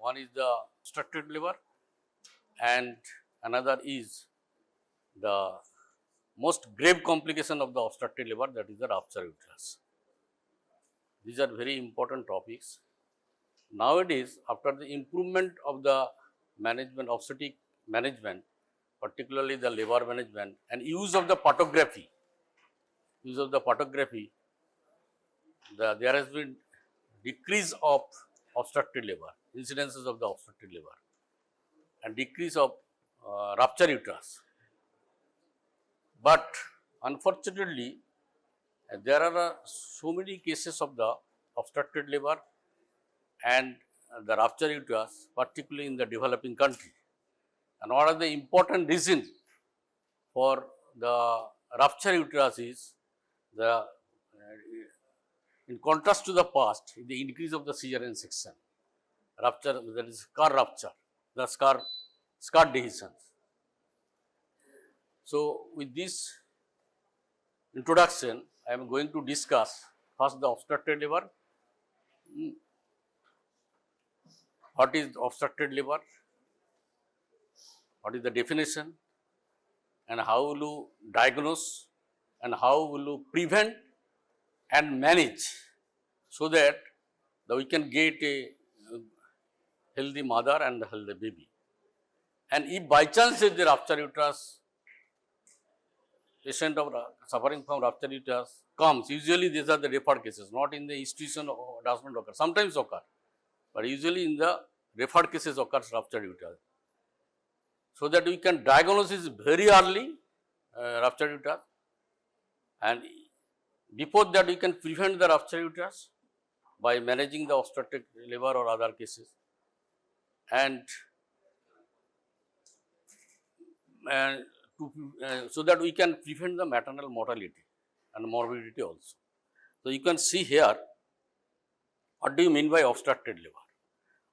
One is the obstructed labor and another is the most grave complication of the obstructed labor, that is the rupture uterus. These are very important topics. Nowadays, after the improvement of the management, obstetric management, particularly the labor management and use of the photography, there has been decrease of obstructed labor, incidences of the obstructed labor and decrease of rupture uterus. But unfortunately, there are so many cases of the obstructed labor and the rupture uterus, particularly in the developing country. And what are the important reasons for the rupture uterus is the in contrast to the past, the increase of the cesarean section, rupture, that is scar rupture, the scar dehiscence. So, with this introduction, I am going to discuss first the obstructed labor. What is obstructed labor? What is the definition? And how will you diagnose and how will you prevent and manage so that we can get a healthy mother and a healthy baby. And if by chance if the rupture uterus, patient of suffering from rupture uterus comes, usually these are the referred cases, not in the institution does not occur, sometimes occur, but usually in the referred cases occurs rupture uterus. So that we can diagnose it very early, rupture uterus, and before that we can prevent the rupture uterus by managing the obstructed labor or other cases, and so that we can prevent the maternal mortality and morbidity also. So, you can see here, what do you mean by obstructed labor?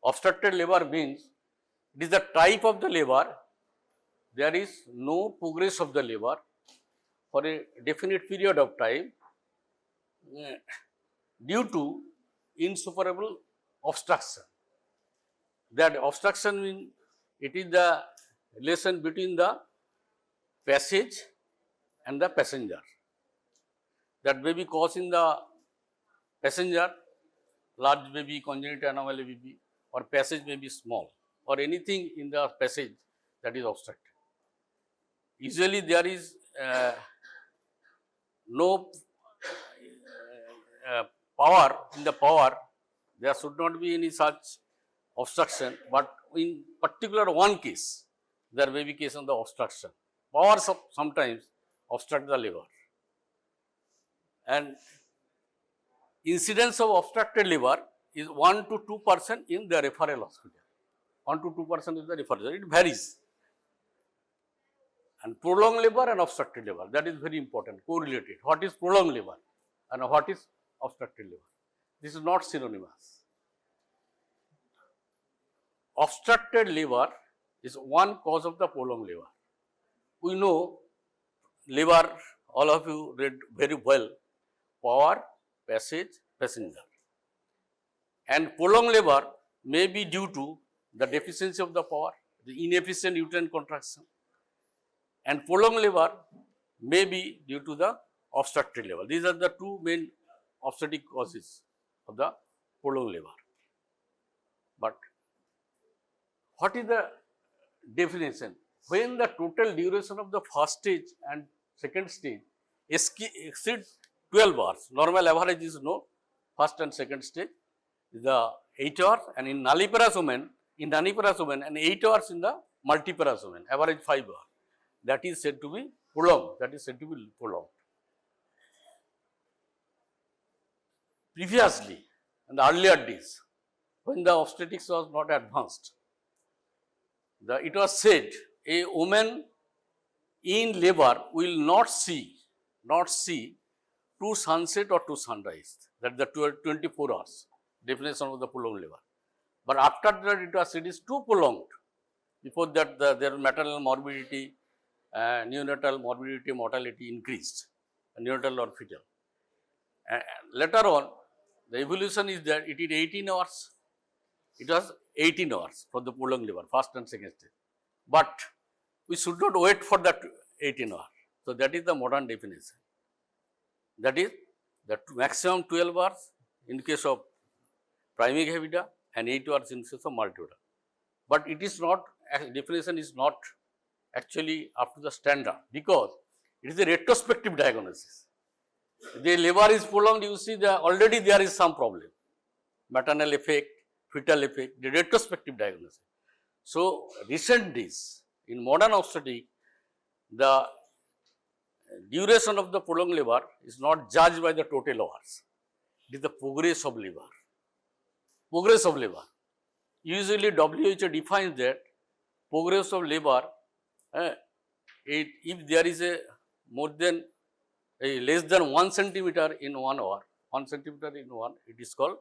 Obstructed labor means it is the type of the labor, there is no progress of the labor for a definite period of time due to insuperable obstruction. That obstruction means it is the relation between the passage and the passenger. That may be causing the passenger, large baby, congenital anomaly baby, or passage may be small, or anything in the passage that is obstructed. Usually there is no power, in the power there should not be any such obstruction, but in particular one case there may be case of the obstruction. Power sometimes obstruct the labor, and incidence of obstructed labor is 1 to 2% in the referral hospital. 1 to 2% is the referral, it varies. And prolonged labor and obstructed labor, that is very important, correlated. What is prolonged labor and what is obstructed labor? This is not synonymous. Obstructed labor is one cause of the prolonged labor. We know labor, all of you read very well, power, passage, passenger. And prolonged labor may be due to the deficiency of the power, the inefficient uterine contraction, and prolonged labor may be due to the obstructed labor. These are the two main obstetric causes of the prolonged labor. But what is the definition? When the total duration of the first stage and second stage exceeds 12 hours, normal average is no, first and second stage is the 8 hours, and in nulliparous women, and 8 hours in the multiparous women, average 5 hours. That is said to be prolonged, Previously, in the earlier days, when the obstetrics was not advanced, it was said a woman in labor will not see to sunset or to sunrise, that is the 24 hours definition of the prolonged labor. But after that it was said is too prolonged. Before that their maternal morbidity, neonatal morbidity, mortality increased, neonatal or fetal. Later on the evolution is that it is 18 hours, it was 18 hours for the prolonged labor, first and second stage. But we should not wait for that 18 hours. So, that is the modern definition. That is the maximum 12 hours in case of primary habita and 8 hours in case of multivida. But it is not, definition is not actually up to the standard, because it is a retrospective diagnosis. The labor is prolonged, you see already there is some problem, maternal effect, fetal effect, the retrospective diagnosis. So, recent days in modern obstetrics, the duration of the prolonged labor is not judged by the total hours, it is the progress of labor. Progress of labor. Usually WHO defines that progress of labor, if there is a more than less than 1 centimeter in 1 hour, 1 centimeter in 1, it is called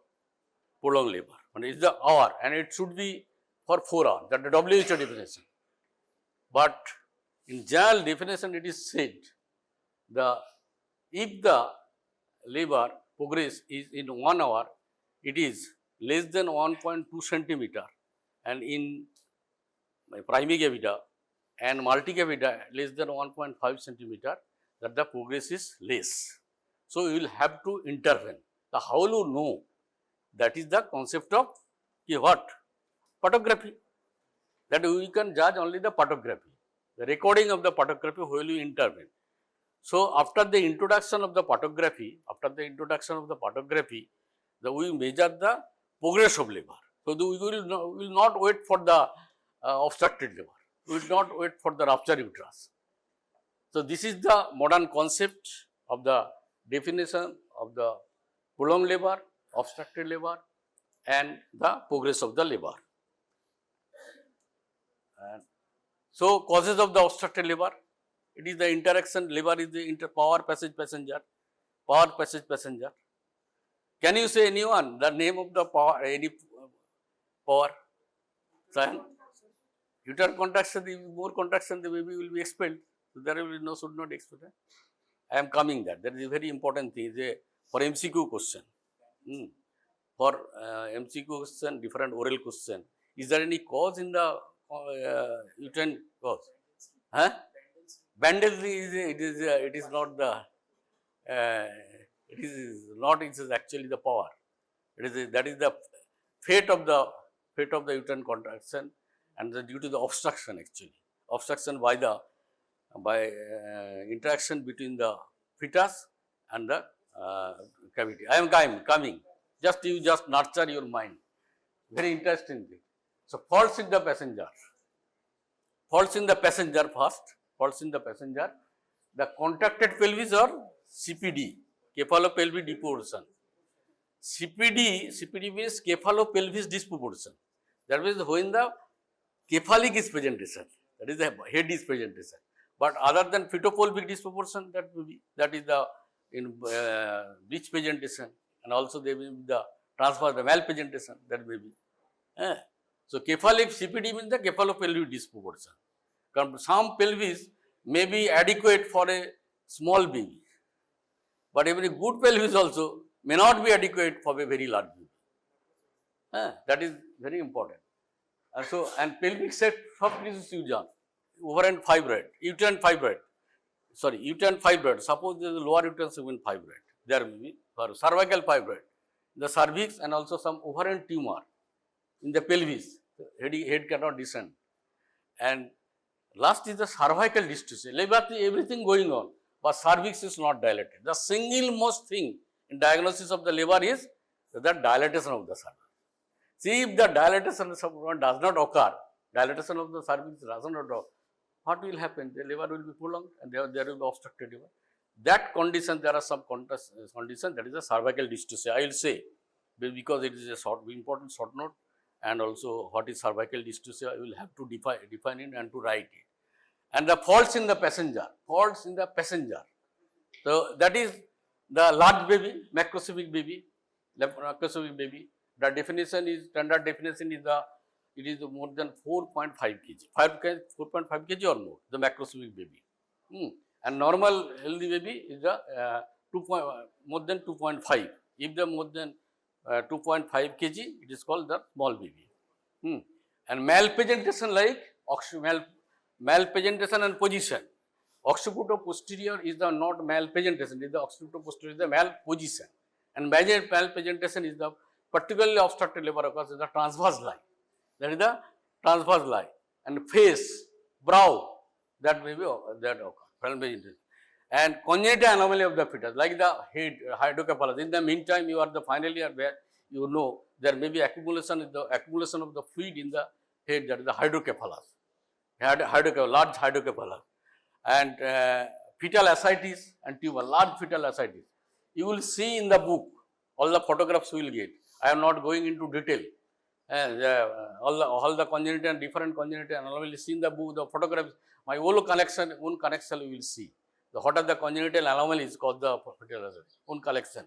prolonged labor. And it is the hour, and it should be for 4 hours, that the WHO definition. But in general definition, it is said if the labor progress is in 1 hour, it is less than 1.2 centimeter, and in primary habita and multi-habita less than 1.5 centimeter, that the progress is less. So, you will have to intervene. The how you know, that is the concept of what? Photography. That we can judge only the photography, the recording of the photography where you intervene. So, after the introduction of the photography, we measure the progress of labor. So, we will not wait for the obstructed labor, we will not wait for the rupture uterus. So, this is the modern concept of the definition of the prolonged labor, obstructed labor, and the progress of the labor. And so, causes of the obstructed labor, it is the interaction, labor is the power passage passenger. Can you say anyone the name of the power, any power? Uterine contraction, more contraction, the baby will be expelled. So, there will be no, should not expel. I am coming that. That is a very important thing. For MCQ question. For MCQ question, different oral question. Is there any cause in the uterine cause? Bandage it is not the, it is actually the power. That is the fate of the uterine contraction, and due to the obstruction actually. Obstruction by interaction between the fetus and the cavity. I am coming. You just nurture your mind. Very interesting thing. So, faults in the passenger. Faults in the passenger first. Faults in the passenger. The contracted pelvis or CPD, cephalopelvic disproportion. CPD means cephalopelvis disproportion. That means when the cephalic is presentation, that is the head is presentation. But other than fetopelvic disproportion, that is the breech presentation, and also there will be the transfer, the malpresentation, that may be. So, cephalic CPD means the cephalopelvic disproportion. Some pelvis may be adequate for a small baby, but even a good pelvis also may not be adequate for a very large baby. That is very important. And pelvic soft tissue fusion, uterine fibroid, suppose there is a lower uterine segment fibroid, there will be for cervical fibroid, the cervix and also some uterine tumor in the pelvis, head cannot descend. And last is the cervical dystocia, everything going on, but cervix is not dilated. The single most thing in diagnosis of the labor is the dilatation of the cervix. See, if the dilatation does not occur, dilatation of the cervix does not occur, what will happen? The labor will be prolonged and there will be obstructed labor. That condition, there are some conditions, that is the cervical dystocia, I will say, because it is a important short note, and also what is cervical dystocia, you will have to define it and to write it. And the faults in the passenger, So, that is the large baby, macroscopic baby. The definition is, standard definition is it is more than 4.5 kg, 4.5 kg or more, the macroscopic baby. And normal healthy baby is the more than 2.5. If the more than 2.5 kg, it is called the small baby. And malpresentation like malpresentation and position. Occipito-posterior is the not malpresentation, is the occipito-posterior is the malposition, and major malpresentation is the particularly obstructed labor occurs is the transverse lie. That is the transverse lie, and face, brow, that may be that occur. And congenital anomaly of the fetus, like the head hydrocephalus. In the meantime, you are the finally are where you know there may be accumulation of the fluid in the head, that is the hydrocephalus, large hydrocephalus, and fetal ascites and tumor, large fetal ascites. You will see in the book, all the photographs you will get. I am not going into detail. All the congenital and different congenital anomalies see in the book, the photographs, my own collection you will see. What are the congenital anomalies caused the fetal ascites, own collection.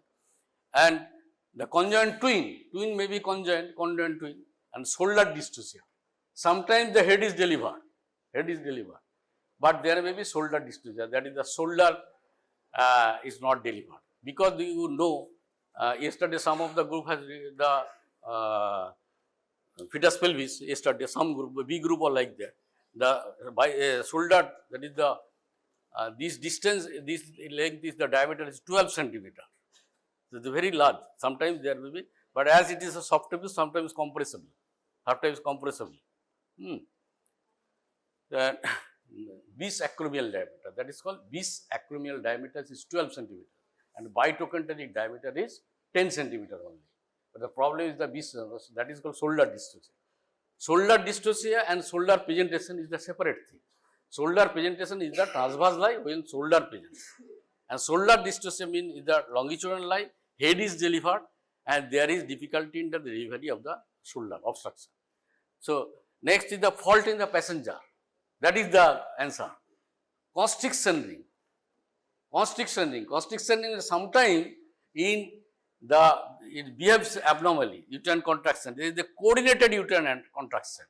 And the congenital twin may be congenital twin, and shoulder dystocia. Sometimes the head is delivered, but there may be shoulder dystocia, that is the shoulder is not delivered. Because you know, yesterday some of the group has the fetus pelvis, yesterday some group, B group or like that. The shoulder, that is the this distance, this length is the diameter is 12 centimeter. So, it is very large. Sometimes there will be, but as it is a soft tissue, sometimes compressible. Then bisacromial diameter, that is called bisacromial diameter is 12 centimeter, and bitochondrial diameter is 10 centimeter only. But the problem is the that is called shoulder dystocia. Shoulder dystocia and shoulder presentation is the separate thing. Shoulder presentation is the transverse lie when shoulder presents, and shoulder dystocia means is the longitudinal lie, head is delivered, and there is difficulty in the delivery of the shoulder, obstruction. So, next is the fault in the passenger, that is the answer. Constriction ring is sometimes in the, it behaves abnormally, uterine contraction. There is a coordinated uterine contraction.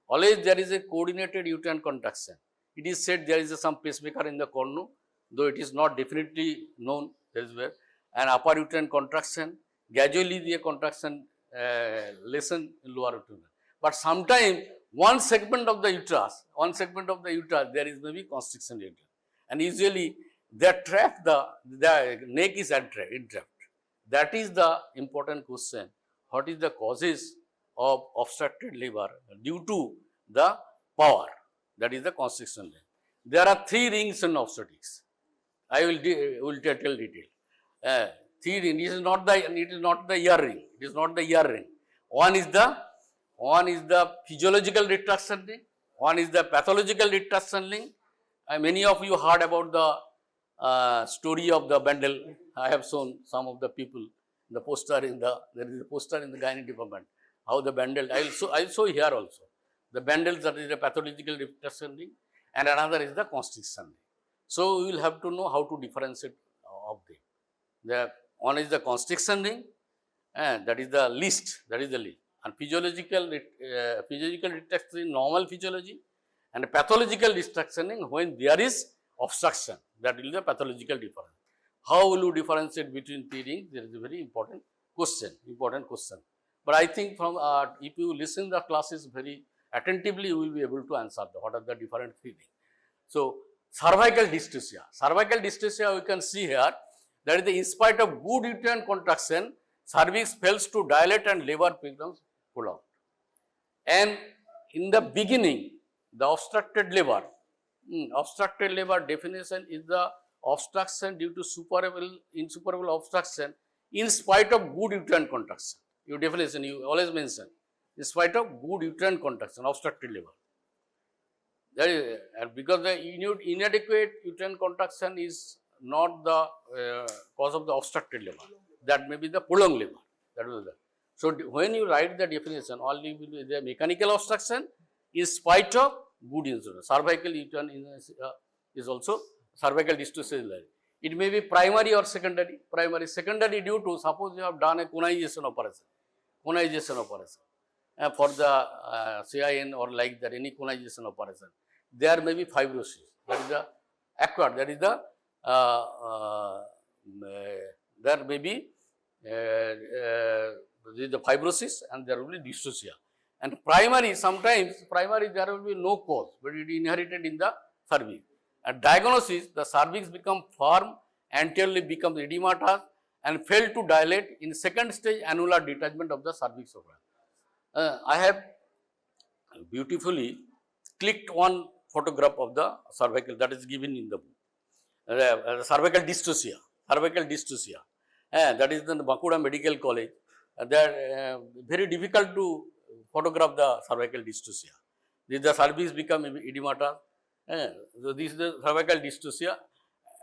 Always there is a coordinated uterine contraction. It is said there is some pacemaker in the cornu, though it is not definitely known, there is where, and upper uterine contraction, gradually the contraction lessen in lower uterine. But sometimes one segment of the uterus, there is maybe constriction uterus, and usually they trap the neck is entrapped. That is the important question. What is the causes of obstructed labor due to the power? That is the constriction ring. There are 3 rings in obstetrics. I will tell detail. 3 rings. It is not the ear ring. It is not the ear ring. One is the physiological retraction ring. One is the pathological retraction ring. Many of you heard about the story of the bundle. I have shown some of the people the poster there is a poster in the gynae department. How the bundle. I will show here also. The bundles, that is the pathological retraction ring, and another is the constriction ring. So, we will have to know how to differentiate of them. The one is the constriction ring, and that is the least, and physiological retraction in normal physiology, and pathological retraction ring when there is obstruction, that will be the pathological difference. How will you differentiate between 3 rings? There is a very important question. But I think from if you listen the classes very attentively, you will be able to answer what are the different 3 rings. So, cervical dystocia we can see here, that is in spite of good uterine contraction, cervix fails to dilate and labor becomes prolonged. And in the beginning, the obstructed labor definition is the obstruction due to insuperable obstruction in spite of good uterine contraction. Your definition you always mention, in spite of good uterine contraction, obstructed labor. That is, and because the inadequate uterine contraction is not the cause of the obstructed labor, that may be the prolonged labor. That was that. So, when you write the definition, only will be the mechanical obstruction in spite of good insurance. Cervical uterine is also cervical dystocia. It may be primary or secondary. Secondary due to, suppose you have done a conization operation for the CIN or like that, any conization operation. There may be fibrosis, that is the acquired, that is the there may be the fibrosis, and there will be dystocia. And primary, sometimes primary there will be no cause, but it inherited in the cervix. At diagnosis, the cervix become firm, anteriorly becomes edematous and fail to dilate in second stage annular detachment of the cervix. I have beautifully clicked one photograph of the cervical that is given in the book. Cervical dystocia, cervical dystocia. That is in the Bakuda Medical College. They are very difficult to photograph the cervical dystocia. This the cervix become edematous. So this is the cervical dystocia,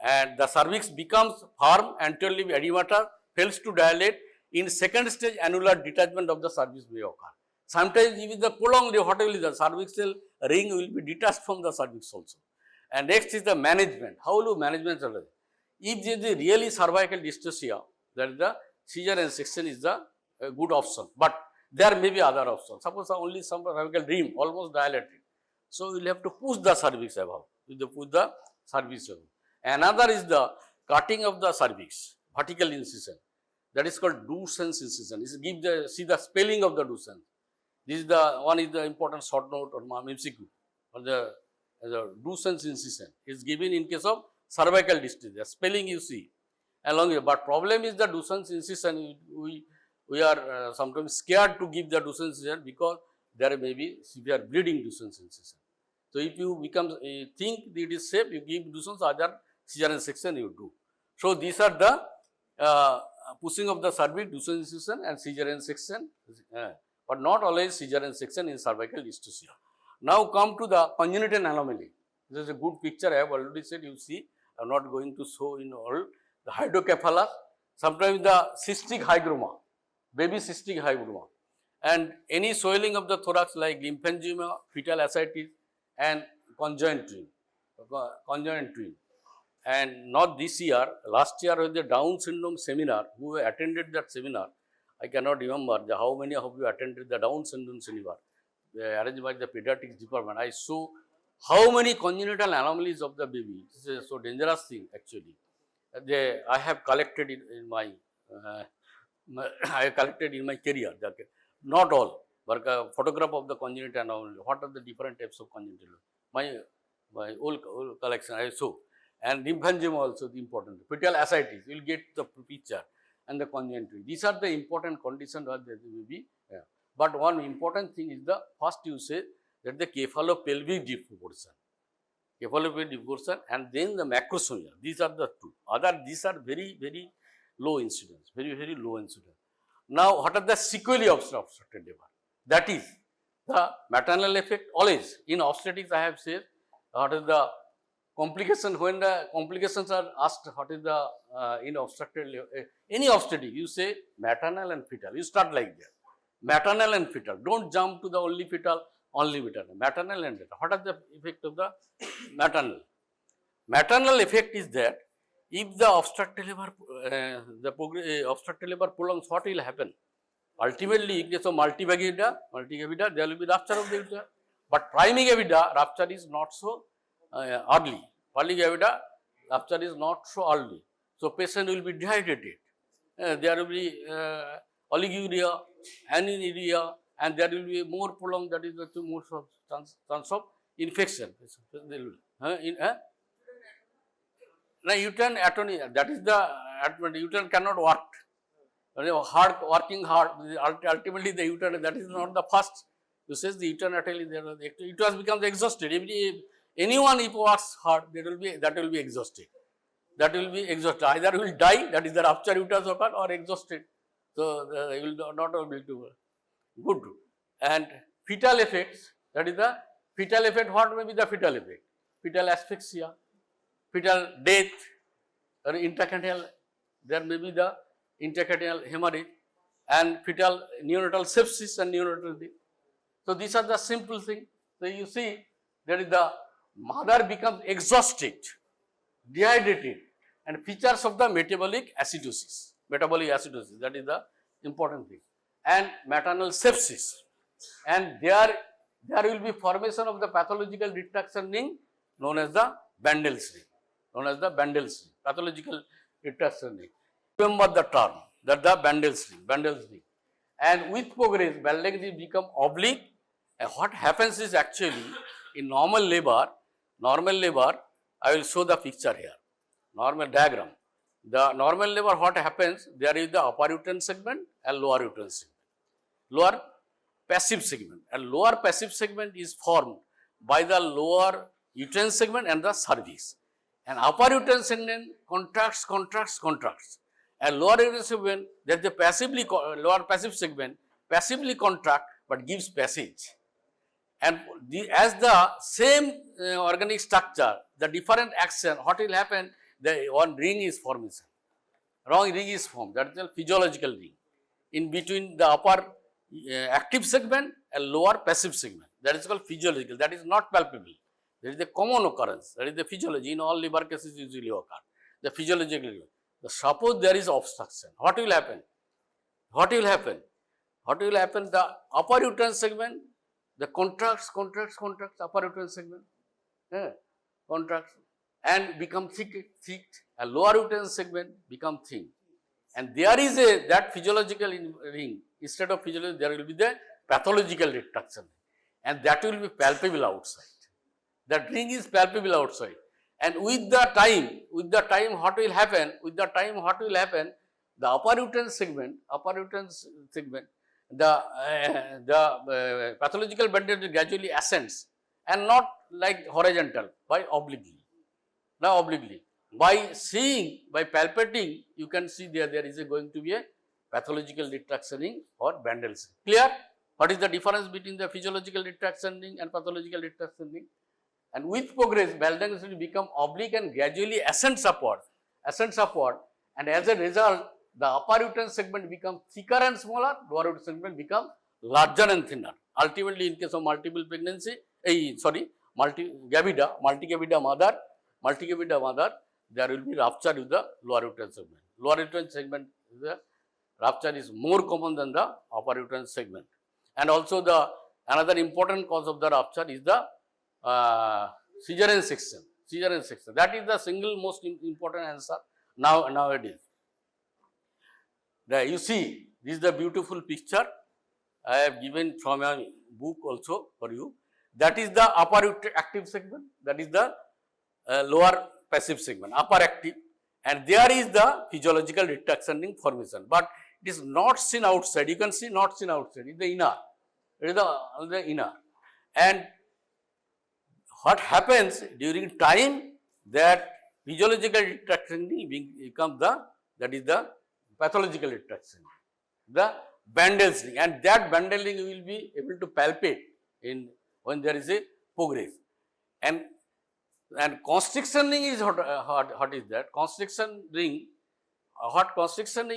and the cervix becomes firm, anteriorly edematous, fails to dilate. In second stage, annular detachment of the cervix may occur. Sometimes even the prolonged, what will the cervical ring will be detached from the cervix also. And next is the management. How will you management? If there is really cervical dystocia, that is the cesarean section is the good option, but there may be other options. Suppose only some cervical rim almost dilated, so you will have to push the cervix above. You push the cervix above. Another is the cutting of the cervix, vertical incision. That is called Dussen's incision. This give the see the spelling of the Dussen. This is the one is the important short note or MCQ or the Dussen's incision is given in case of cervical dystocia. Spelling you see along here, but problem is the Dussen's incision. We are sometimes scared to give the Dussen's incision because there may be severe bleeding Dussen's incision. So if you think it is safe, you give Dussen's, other cesarean section you do. So these are the pushing of the cervix, Dussen's incision and cesarean section, but not always cesarean section in cervical dystocia. Now come to the congenital anomaly. This is a good picture I have already said, you see. I am not going to show in all. The hydrocephalus, sometimes the cystic hygroma, baby cystic hygroma, and any swelling of the thorax like lymphangioma, fetal ascites and conjoined twin. And not this year, last year was the Down syndrome seminar. Who attended that seminar? I cannot remember how many of you attended the Down syndrome seminar arranged by the pediatrics department. I saw how many congenital anomalies of the baby. This is a so dangerous thing actually. I have collected in my career. Not all, but a photograph of the congenital anomaly. What are the different types of congenital? My old collection I saw. And lymphangioma also the important. Fetal ascites, you will get the picture and the congenital. These are the important conditions that there will be. But one important thing is the first you say that the cephalopelvic disproportion. Cephalopelvic disproportion and then the macrosomia. These are the two. These are very, very low incidence, very, very low incidence. Now, what are the sequelae of obstructed labor? That is the maternal effect. Always in obstetrics, I have said what is the complication. When the complications are asked, what is the in obstructed labor? Any obstetric, you say maternal and fetal. You start like that. Maternal and fetal. Don't jump to the only fetal, only maternal. Maternal and fetal. What are the effect of the maternal? Maternal effect is that if the obstructed labor, obstructed labor prolongs, what will happen? Ultimately, in case of multivagina, there will be rupture of the uterus. But primigavida, rupture is not so early. Polygavida, rupture is not so early. So patient will be dehydrated. There will be oliguria, aninuria, and there will be more prolonged. That is the more chance of infection. Now, uterine atony, that is the uterine cannot work. Working hard, ultimately the uterine, that is not the first. You say the uterine atony, uterus becomes exhausted. Anyone if works hard, that will be exhausted. That will be exhausted. Either will die, that is the rupture uterus occur, or exhausted. So they will not able to good. And fetal effects, that is the fetal effect. What may be the fetal effect? Fetal asphyxia, fetal death, or intracranial, there may be the intracranial hemorrhage, and fetal neonatal sepsis and neonatal death. So these are the simple things. So you see, there is the mother becomes exhausted, dehydrated, and features of the metabolic acidosis. Metabolic acidosis, that is the important thing. And maternal sepsis. And there will be formation of the pathological retraction ring known as the Bandel's ring. Pathological retraction ring. Remember the term, that the Bandel's ring. and with progress bowel length become oblique. And what happens is actually in normal labor, I will show the picture here, normal diagram. The normal labor, what happens, there is the upper uterine segment and lower uterine segment, lower passive segment, and lower passive segment is formed by the lower uterine segment and the cervix, and upper uterine segment contracts, and lower uterine segment, that the lower passive segment passively contract but gives passage. And as the same organic structure, the different action, what will happen, the one ring is formation, wrong ring is formed, that is the physiological ring in between the upper active segment and lower passive segment, that is called physiological, that is not palpable. That is the common occurrence, that is the physiology, in all liver cases usually occur, the physiological. Suppose there is obstruction, what will happen? The upper uterine segment, the contracts, upper uterine segment, contracts and become thick, and lower uterine segment become thin. And there is that physiological ring, instead of physiological, there will be the pathological retraction, and that will be palpable outside. That ring is palpable outside. And with the time, what will happen? The upper uterine segment, the pathological bandage gradually ascends, and not like horizontal, by obliquely. Now obliquely. By seeing, by palpating, you can see there is going to be a pathological retraction ring or bandage. Clear? What is the difference between the physiological retraction ring and pathological retraction ring? And with progress, bowel length will become oblique and gradually ascends upward, and as a result, the upper uterine segment become thicker and smaller, lower uterine segment become larger and thinner. Ultimately, in case of multiple pregnancy, multi-gavida mother, there will be rupture with the lower uterine segment. Lower uterine segment, the rupture is more common than the upper uterine segment. And also another important cause of the rupture is the cesarean section. That is the single most important answer nowadays. You see, this is the beautiful picture I have given from a book also for you. That is the upper active segment, that is the lower passive segment, upper active, and there is the physiological retraction ring formation, but it is not seen outside. You can see not seen outside, it is the inner, and what happens during time, that physiological retraction ring becomes that is the pathological retraction, the bandage ring, and that bandage ring will be able to palpate when there is a progress. And constriction ring is what is that? Constriction ring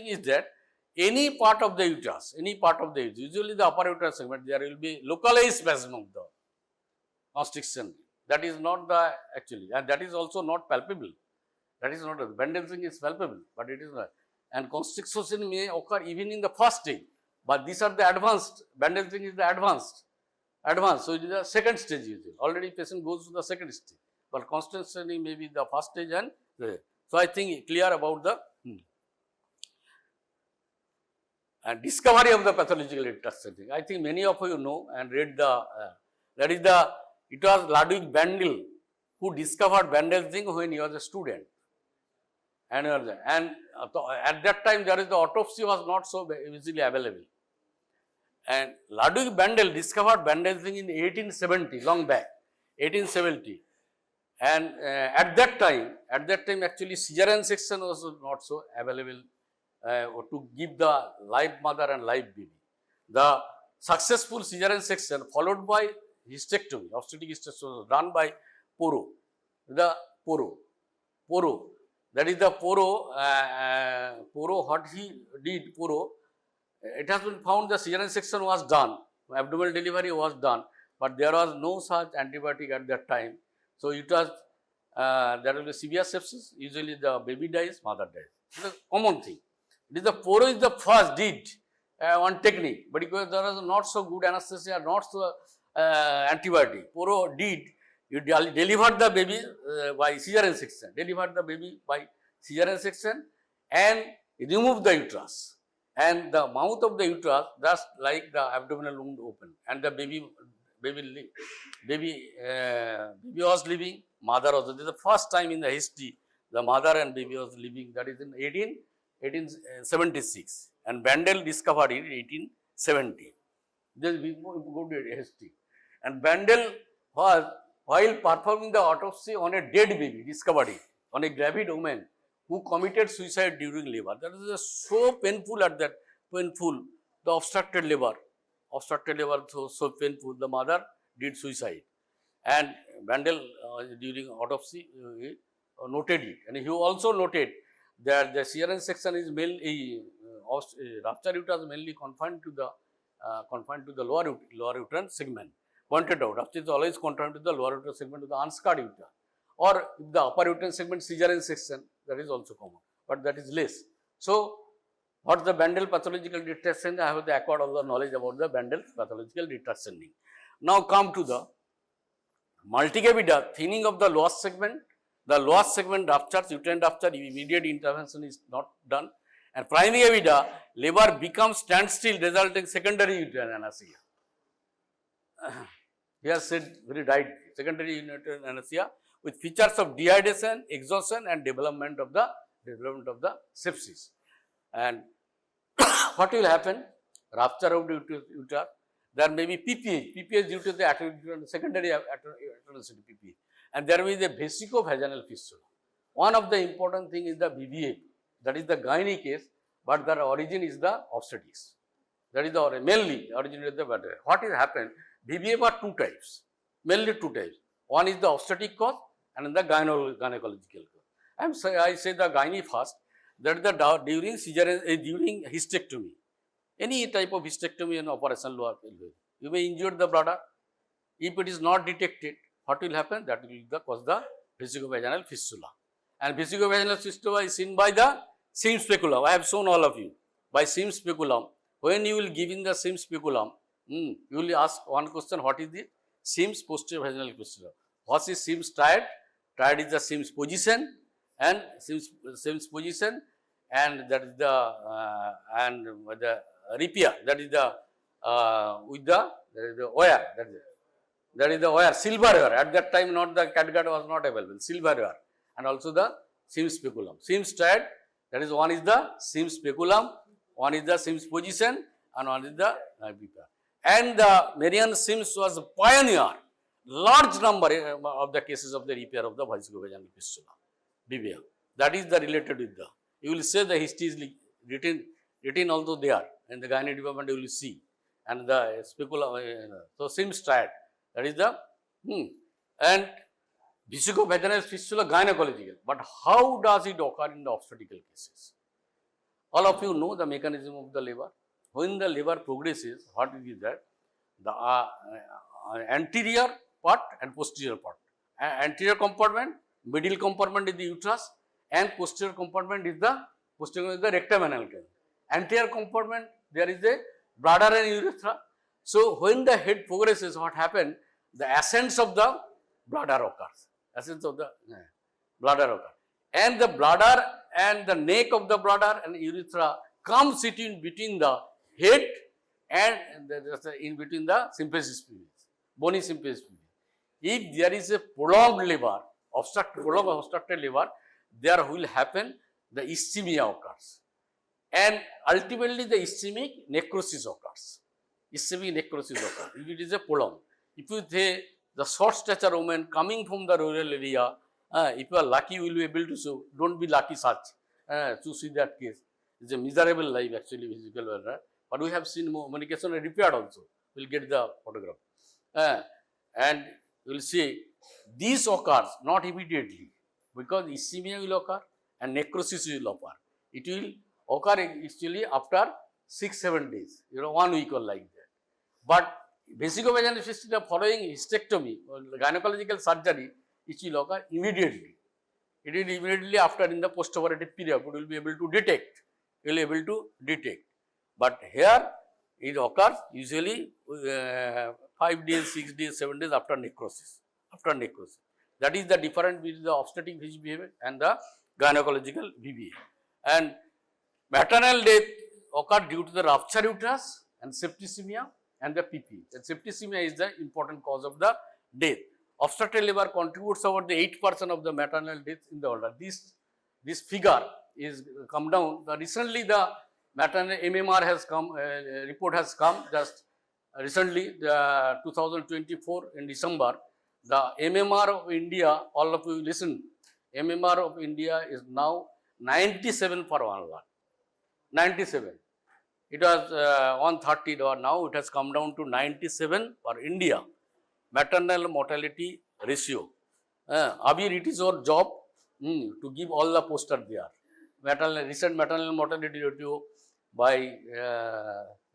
is that any part of the uterus, usually the upper uterus segment, there will be localized spasm of the constriction ring. That is not the actually, and that is also not palpable. That is not, the bandage ring is palpable, but it is not. And constriction may occur even in the first stage, but these are the advanced, bandage ring is the advanced. So it is the second stage usually. Already patient goes to the second stage, but constriction ring may be the first stage, and so I think clear about the and discovery of the pathological retraction ring. I think many of you know and read it was Ludwig Bandel who discovered bandage ring when he was a student. And at that time, the autopsy was not so easily available. And Ludwig Bandel discovered bandage ring in 1870, long back, 1870. And at that time actually cesarean section was not so available to give the live mother and live baby. The successful cesarean section followed by hysterectomy, obstetric hysterectomy, was done by Poro. That is the Poro, what he did, it has been found the cesarean section was done, abdominal delivery was done, but there was no such antibiotic at that time. So it was, there will be severe sepsis, usually the baby dies, mother dies. It is a common thing. Poro is the first did one technique, but because there was not so good anesthesia, not so antibiotic, Poro did, you delivered the baby by cesarean section, and remove the uterus, and the mouth of the uterus just like the abdominal wound open, and the baby was living, mother also. This is the first time in the history the mother and baby was living, that is in 1876, and Bandel discovered it in 1870. This we go to history. And Bandel was, while performing the autopsy on a dead baby, discovered it on a gravid woman who committed suicide during labor. That is so painful at that, painful, the obstructed labor, so painful. The mother did suicide, and Bandel during autopsy noted it, and he also noted that the cesarean section is mainly rupture uterus mainly confined to the lower uterine segment. Pointed out, rupture is always confined to the lower uterine segment of the unscarred uterus, or if the upper uterine segment cesarean section, that is also common, but that is less. So, what is the Bandel pathological detection? I have acquired all the knowledge about the Bandel pathological detection. Now come to the multigravida, thinning of the lower segment. The lower segment ruptures, uterine rupture, immediate intervention is not done, and primary gravida, labor becomes standstill, resulting secondary uterine anesthesia. He has said very right, secondary uterine anesthesia with features of dehydration, exhaustion, and development of the sepsis. And what will happen? Rupture of the uterus. There may be PPH due to the secondary heterogeneity PPH, and there will be the vesico-vaginal fistula. One of the important thing is the BVA, that is the gynae case, but the origin is the obstetrics. That is the mainly origin is the matter. What is happened? BVA are two types, mainly two types. One is the obstetric cause and the gynecological cause. I say the gynae first. That is the during cesarean, during hysterectomy, any type of hysterectomy and operation lower pelvic, you may injure the bladder. If it is not detected, what will happen? That will cause the vesico-vaginal fistula. And vesico-vaginal fistula is seen by the seam speculum. I have shown all of you by seam speculum. When you will give in the seam speculum, you will ask one question: what is the seams posterior vaginal fistula? What is seams triad? Triad is the seams position, and seams position, and that is the and the repair, that is the with the wire, that is the wire, silverware. At that time, not the catgut was not available, silverware, and also the seam speculum. Seams triad, that is one is the seam speculum, one is the seams position, and one is the repair. And the Marian seams was a pioneer, large number of the cases of the repair of the vesico-vaginal fistula, BVA. That is the related with the, you will say the history is written also there in the gynae department, you will see, and the speculum, so seams triad, that is the, and vesico-vaginal fistula gynecological, but how does it occur in the obstetrical cases? All of you know the mechanism of the labor. When the labor progresses, what is that? The anterior part and posterior part. Anterior compartment, middle compartment is the uterus, and posterior compartment is the rectum anal canal. Anterior compartment, there is a bladder and urethra. So, when the head progresses, what happens? The ascent of the bladder occurs. Ascent of the bladder occurs. And the bladder and the neck of the bladder and urethra comes in between the head and in between the symphysis pubis, bony symphysis pubis. If there is a prolonged labor, obstructed labor, there will happen the ischemia occurs, and ultimately the ischemic necrosis occurs. Ischemic necrosis occurs if it is a prolonged. If you say the short stature woman coming from the rural area, if you are lucky, you will be able to show. Don't be lucky such to see that case. It's a miserable life actually, physical weather. But we have seen many cases repaired also. We will get the photograph. And you will see these occurs not immediately, because ischemia will occur and necrosis will occur. It will occur actually after 6-7 days, 1 week or like that. But vesico-vaginal fistula following hysterectomy or gynecological surgery, it will occur immediately. It will immediately after in the postoperative period, we will be able to detect. We will be able to detect. But here it occurs usually 5 days, 6 days, 7 days after necrosis. That is the difference between the obstetric behavior and the gynecological BBA. And maternal death occur due to the rupture uterus and septicemia and the PP. And septicemia is the important cause of the death. Obstructed labor contributes over the 8% of the maternal death in the world. This figure is come down. Recently, the maternal MMR has come, report has come just recently, 2024 in December. The MMR of India, all of you listen, MMR of India is now 97 per 1 lakh. 97. It was 130, now it has come down to 97 for India. Maternal mortality ratio. Abir, it is our job to give all the posters there. Recent maternal mortality ratio by,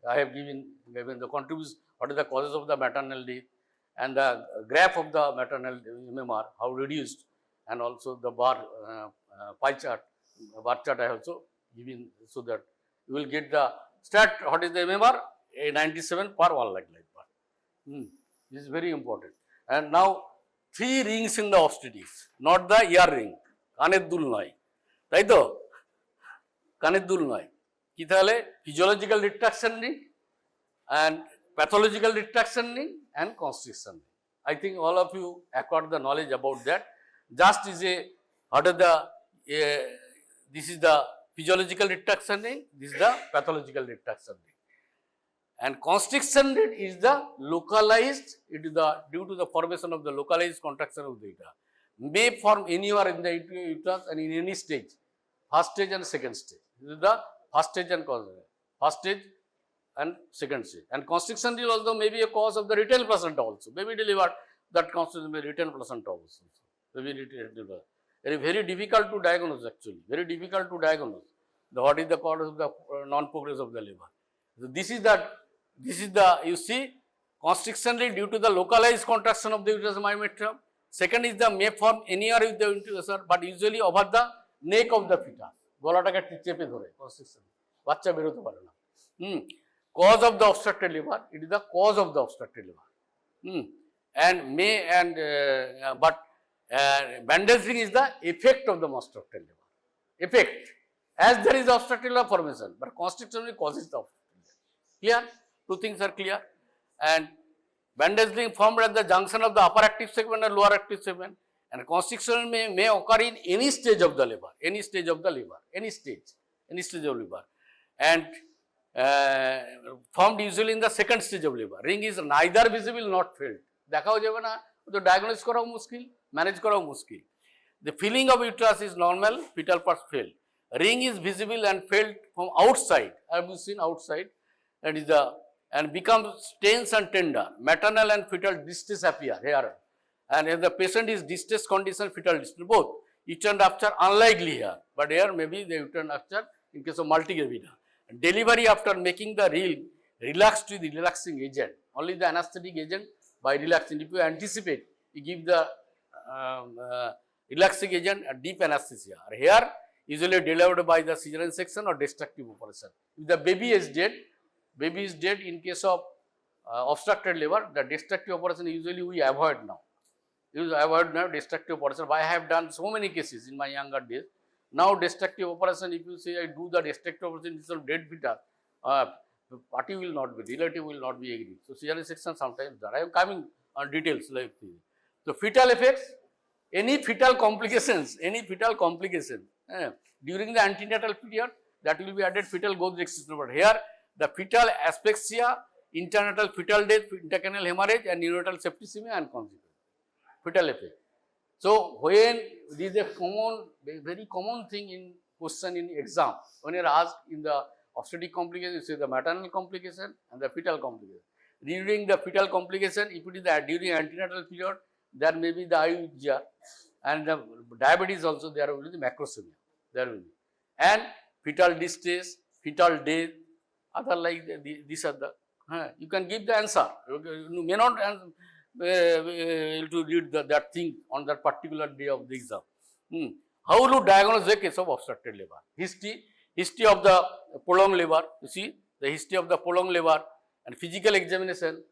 I have given the contributions, what is the causes of the maternal death and the graph of the maternal MMR, how reduced, and also the bar pie chart, bar chart I have also given, so that you will get the stat, what is the MMR? 97 per 1 lakh life birth. This is very important. And now 3 rings in the obstetrics, not the ear ring, kaner dul noy, right though? Kaner dul noy. Ki thale physiological retraction ring and pathological retraction ring and constriction ring. I think all of you acquired the knowledge about that. Just is a, what is the, this is the physiological retraction ring, this is the pathological retraction ring. And constriction rate is the localized, it is the due to the formation of the localized contraction of the uterus. May form anywhere in the uterus and in any stage, first stage and second stage. This is the first stage and first stage and second stage. And constriction is also maybe a cause of the retained placenta also. Maybe delivered that constitutes may retained placenta also. Maybe retained. Very, very difficult to diagnose actually. Very difficult to diagnose. What is the cause of the non-progress of the labor? So this is the, you see, constriction rate due to the localized contraction of the uterus myometrium. Second is the may form anywhere with the uterus, but usually over the neck of the fetus. Golatake chepe dhore, constriction. Bachcha berote pare na. Cause of the obstructed labor, it is the cause of the obstructed labor. And may and, but bandaging is the effect of the obstructed labor. Effect. As there is obstructed labor formation, but constriction only causes the obstructed labor. Clear? Two things are clear. And bandaging formed at the junction of the upper active segment and lower active segment. And constriction may occur in any stage of the labor, any stage of labor. And formed usually in the second stage of labor. Ring is neither visible nor felt. দেখাও যাবে না, তো diagnose করাও মুশকিল, manage করাও মুশকিল। The filling of uterus is normal, fetal parts fail. Ring is visible and felt from outside. Have you seen outside? That is the, and becomes tense and tender. Maternal and fetal distress appear here. And if the patient is distress condition, fetal distress, both. Uterine rupture unlikely here, but here maybe the uterine rupture in case of multigravida. Delivery after making the reel relaxed with the relaxing agent. Only the anesthetic agent by relaxing. If you anticipate, you give the relaxing agent a deep anesthesia. Here, usually delivered by the cesarean section or destructive operation. If the baby is dead in case of obstructed labor, the destructive operation usually we avoid now. Destructive operation. I have done so many cases in my younger days. Now destructive operation, if you say I do the destructive operation instead of dead fetus, party will not be, relative will not be agreed. So cesarean section sometimes that. I am coming on details like this. So fetal effects, any fetal complications during the antenatal period, that will be added fetal growth restriction. But here the fetal asphyxia, internatal fetal death, intracranial hemorrhage and neonatal septicemia and consequence. Fetal effect. So when this is a common, very common thing in question in exam, when you are asked in the obstetric complication, you say the maternal complication and the fetal complication. During the fetal complication, if it is during antenatal period, there may be the IUGR and the diabetes also, there will be the macrosomia, there will be. And fetal distress, fetal death, other like these are the, you can give the answer. You may not to read that thing on that particular day of the exam. How to diagnose the case of obstructed labor? History of the prolonged labor. You see the history of the prolonged labor and physical examination.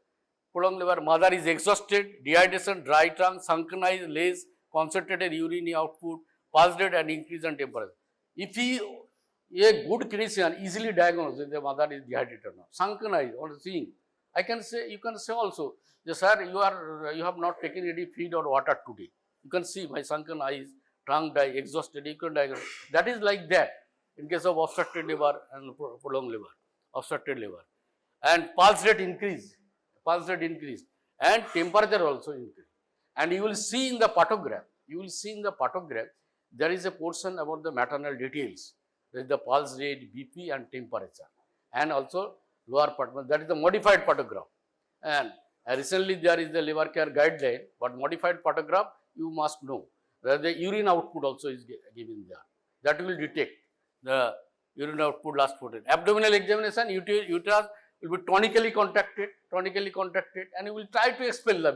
Prolonged labor, mother is exhausted, dehydration, dry tongue, sunken eyes, lazy, concentrated urine output, pulse rate and increase in temperature. A good clinician easily diagnoses if the mother is dehydrated or not. Sunken eyes or seeing. I can say, you can say also, yes, sir, you have not taken any feed or water today. You can see my sunken eyes, tongue dry, exhausted, you can diagnose. That is like that in case of obstructed liver and prolonged liver, obstructed liver. And pulse rate increase, and temperature also increase. And you will see in the photograph, there is a portion about the maternal details. There is the pulse rate, BP and temperature, and also lower part, that is the modified photograph. And recently there is the liver care guideline, but modified photograph you must know. The urine output also is given there. That will detect the urine output last 14. Abdominal examination, uterus will be tonically contracted, and you will try to expel the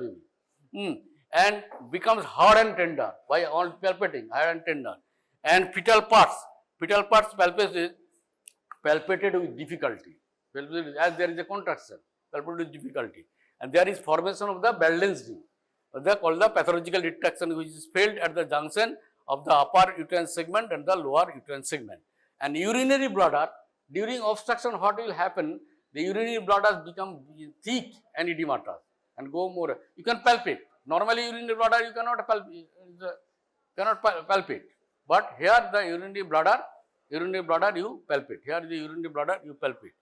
baby. And becomes hard and tender by all palpating, hard and tender. And fetal parts palpated with difficulty, as there is a contraction, palpated with difficulty. And there is formation of the Bellden's ring, called the pathological retraction, which is felt at the junction of the upper uterine segment and the lower uterine segment. And urinary bladder, during obstruction, what will happen? The urinary bladder become thick and edematous and go more. You can palpate. Normally, urinary bladder you cannot palpate. But here the urinary bladder you palpate. Here the urinary bladder you palpate.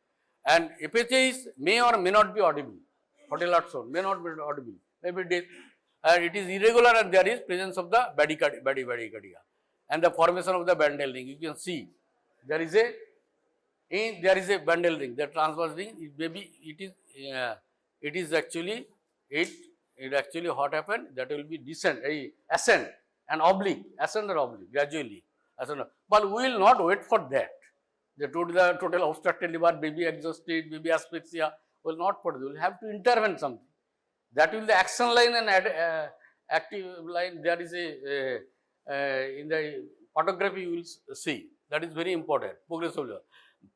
And FHA may or may not be audible. Hotel may not be audible. Maybe death. And it is irregular, and there is presence of the bradycardia and the formation of the bandal ring. You can see there is a bandal ring, the transverse ring. It is actually what happened, that will be ascend and oblique gradually. But we will not wait for that. The total obstructed liver, baby exhausted, baby asphyxia, will not put. We will have to intervene something. That will be the action line and active line. There is in the photography you will see. That is very important. Progressive.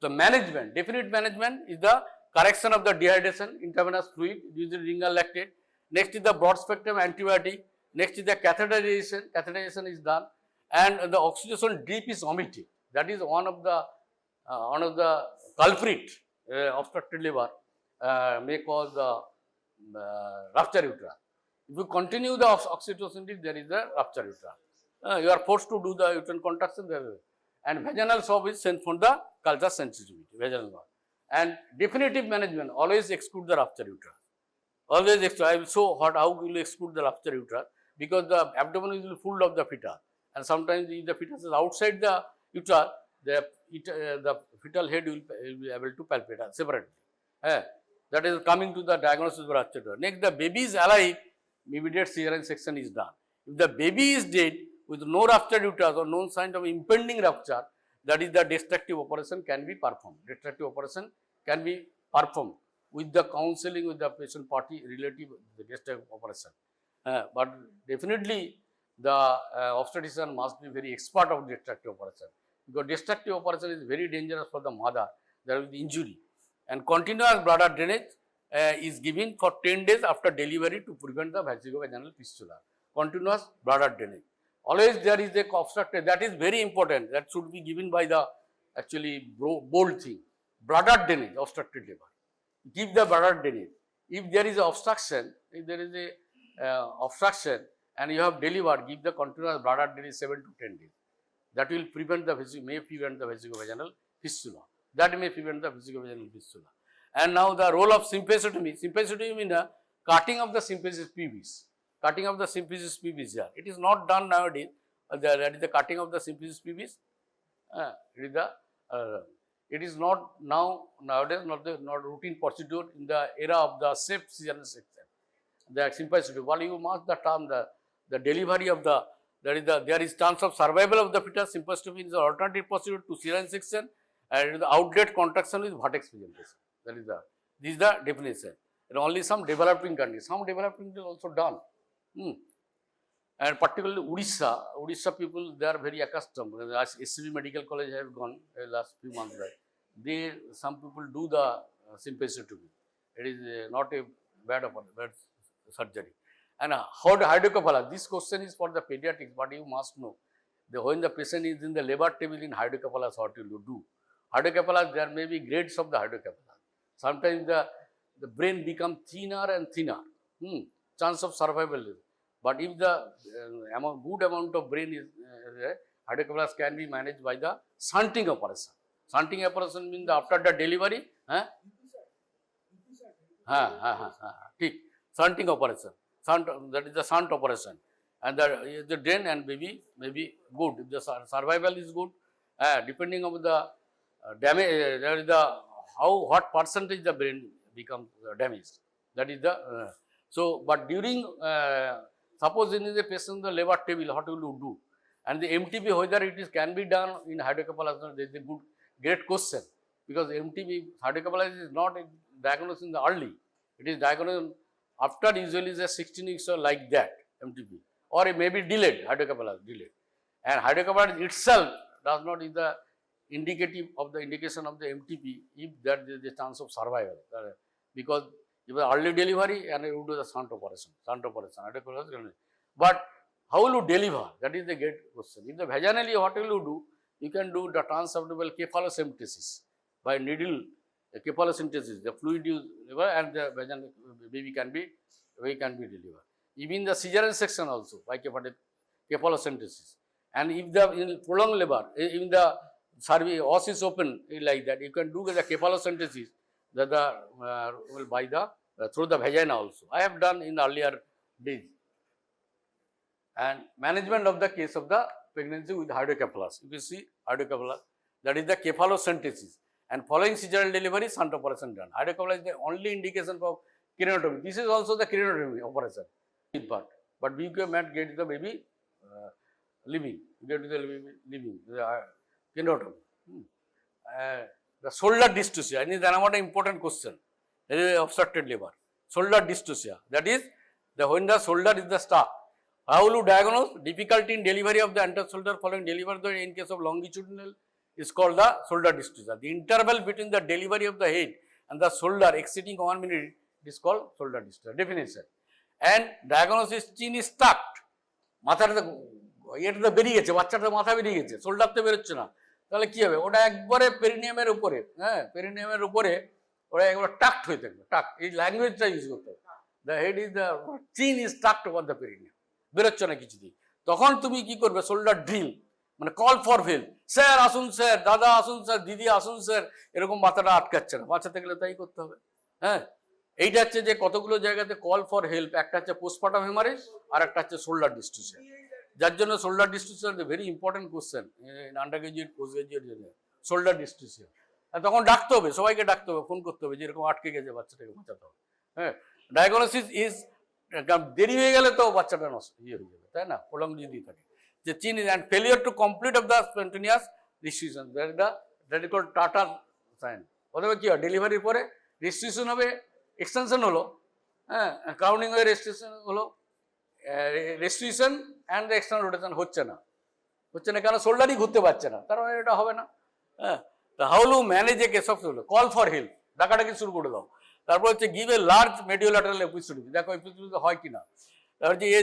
The management, definite management is the correction of the dehydration, intravenous fluid, using ringer lactate. Next is the broad spectrum antibiotic. Next is the catheterization. Catheterization is done, and the oxygenation drip is omitted. That is one of the culprit. Obstructed liver may cause the rupture uterus. If you continue the oxytocin drip, there is a rupture uterus. You are forced to do the uterine contraction there. And vaginal swab is sent for the culture sensitivity. Vaginal swab. And definitive management, always exclude the rupture uterus. Always exclude. I will show how will exclude the rupture uterus, because the abdomen is full of the fetus, and sometimes if the fetus is outside the uterus, the fetal head will be able to palpate separately. That is coming to the diagnosis of rupture uterus. Next, the baby is alive, immediate cesarean section is done. If the baby is dead with no rupture uterus or no sign of impending rupture, that is the destructive operation can be performed. Destructive operation can be performed with the counseling with the patient party relative to the destructive operation. But definitely the obstetrician must be very expert of destructive operation, because destructive operation is very dangerous for the mother. There will be injury. And continuous bladder drainage is given for 10 days after delivery to prevent the vaginal fistula. Continuous bladder drainage. Always there is a obstructed, that is very important. That should be given by the actually bold thing. Bladder drainage, obstructed liver. Give the bladder drainage. If there is a obstruction, and you have delivered, give the continuous bladder drainage 7 to 10 days. That will prevent the vaginal fistula. That may prevent the vaginal fistula. And now the role of symphysiotomy. Symphysiotomy means the cutting of the symphysis pubis. Cutting of the symphysis pubis here. It is not done nowadays. That is the cutting of the symphysis pubis. It is not nowadays not routine procedure in the era of the safe cesarean section. The symphysiotomy. While you must the term the delivery of there is chance of survival of the fetus. Symphysiotomy is an alternative procedure to cesarean section, and the outlet contraction with vertex presentation. This is the definition. And only some developing countries. Some developing countries also done. And particularly Odisha people, they are very accustomed. As SCB Medical College have gone last few months back, some people do the symphysiotomy. It is not a bad surgery. And hydrocephalus, this question is for the pediatrics, but you must know. when the patient is in the labor table in hydrocephalus, what will you do? Hydrocephalus, there may be grades of the hydrocephalus. Sometimes the brain becomes thinner and thinner. Chance of survival is. But if the good amount of brain is hydrocephalus can be managed by the shunting operation. Shunting operation means after the delivery, shunting operation. That is the shunt operation. And the drain and baby may be good. If the survival is good, depending on the damage, there is the what percentage the brain becomes damaged. That is the but during suppose in the patient in the labor table, what will you do? And the MTB, whether it is can be done in hydrocephalus, there is a great question, because MTB hydrocephalus is not diagnosed in the early. It is diagnosed after usually the 16 weeks or like that MTB, or it may be delayed, hydrocephalus delayed. And hydrocephalus itself does not is the indicative of the indication of the MTP if there is a chance of survival, because if the early delivery and you do the shunt operation, but how will you deliver? That is the great question. If the vaginally, what will you do? You can do the transabdominal cephalocentesis by needle cephalocentesis. The fluid is delivered and the vaginal baby can be delivered. Even the cesarean section also by cephalocentesis. And if the in prolonged labor, even the os is open like that, you can do the cephalocentesis that will by the through the vagina also. I have done in earlier days. And management of the case of the pregnancy with hydrocephalus. You can see hydrocephalus, that is the cephalocentesis. And following cesarean delivery, shunt operation done. Hydrocephalus is the only indication for craniotomy. This is also the craniotomy operation. But we can get the baby living. Get the baby living. Craniotomy. The shoulder dystocia. And this is another important question. That is obstructed labor. Shoulder dystocia. That is when the shoulder is the stuck. How will you diagnose? Difficulty in delivery of the anterior shoulder following delivery in case of longitudinal is called the shoulder dystocia. The interval between the delivery of the head and the shoulder exceeding 1 minute is called shoulder dystocia. Definition. And diagnosis, chin is stuck. মাথাটা এটা বেরিয়ে গেছে, বাচ্চাটার মাথা বেরিয়ে গেছে, শোল্ডারতে বেরোচ্ছে না, তাহলে কি হবে? ওটা একবারে পেরিনিয়ামের উপরে, পেরিনিয়ামের উপরে ওরা একবার টাক্ট হয়ে থাকবে। টাক্ট, এই ল্যাঙ্গুয়েজটা ইউজ করতে হবে। দ্য হেড ইজ দ্য চিন ইজ টাক্ট ওভার দ্য পেরিনিয়াম, বেরোচ্ছে না কিছুতেই। তখন তুমি কি করবে? শোল্ডার ড্রিল, মানে কল ফর হেল্প, স্যার আসুন স্যার, দাদা আসুন স্যার, দিদি আসুন স্যার, এরকম মাথাটা আটকাচ্ছে না, বাঁচাতে গেলে তাই করতে হবে। এইটা হচ্ছে যে কতগুলো জায়গাতে কল ফর হেল্প, একটা হচ্ছে পোস্টপার্টাম হেমারেজ আর একটা হচ্ছে শোল্ডার ডিস্টোসিয়া। যার জন্য shoulder dystocia very important question undergraduate post graduate জন্য, শোল্ডার ডিস্টোসিয়া। তখন ডাকতে হবে, সবাইকে ডাকতে হবে, ফোন করতে হবে যে এরকম আটকে গেছে, বাচ্চাটাকে বাঁচাতে হবে। ডায়াগনোসিস ইজ দেরি হয়ে গেলে তো বাচ্চাটা নষ্ট হয়ে যাবে, তাই না? প্রলং যদি থাকে যে chin is and failure to complete of the spontaneous restriction, that is called turtle sign. অথবা কি হয়? ডেলিভারির পরে রেস্ট্রিকশন হবে, এক্সটেনশন হলো, ক্রাউনিং হয়ে রেস্ট্রিকশন হলো, restriction and the external rotation হচ্ছে না কেন? শোল্ডারই ঘুরতে পারছে না, তার মানে এটা হবে না। How to manage A case off shoulder? Call for help, ডাকাডাকি শুরু করে দাও। তারপর হচ্ছে গিভ এ লার্জ মেডিওল্যাটারাল এপিসোডি, দেখো এপিসোডি হয় কিনা। তারপর হচ্ছে এ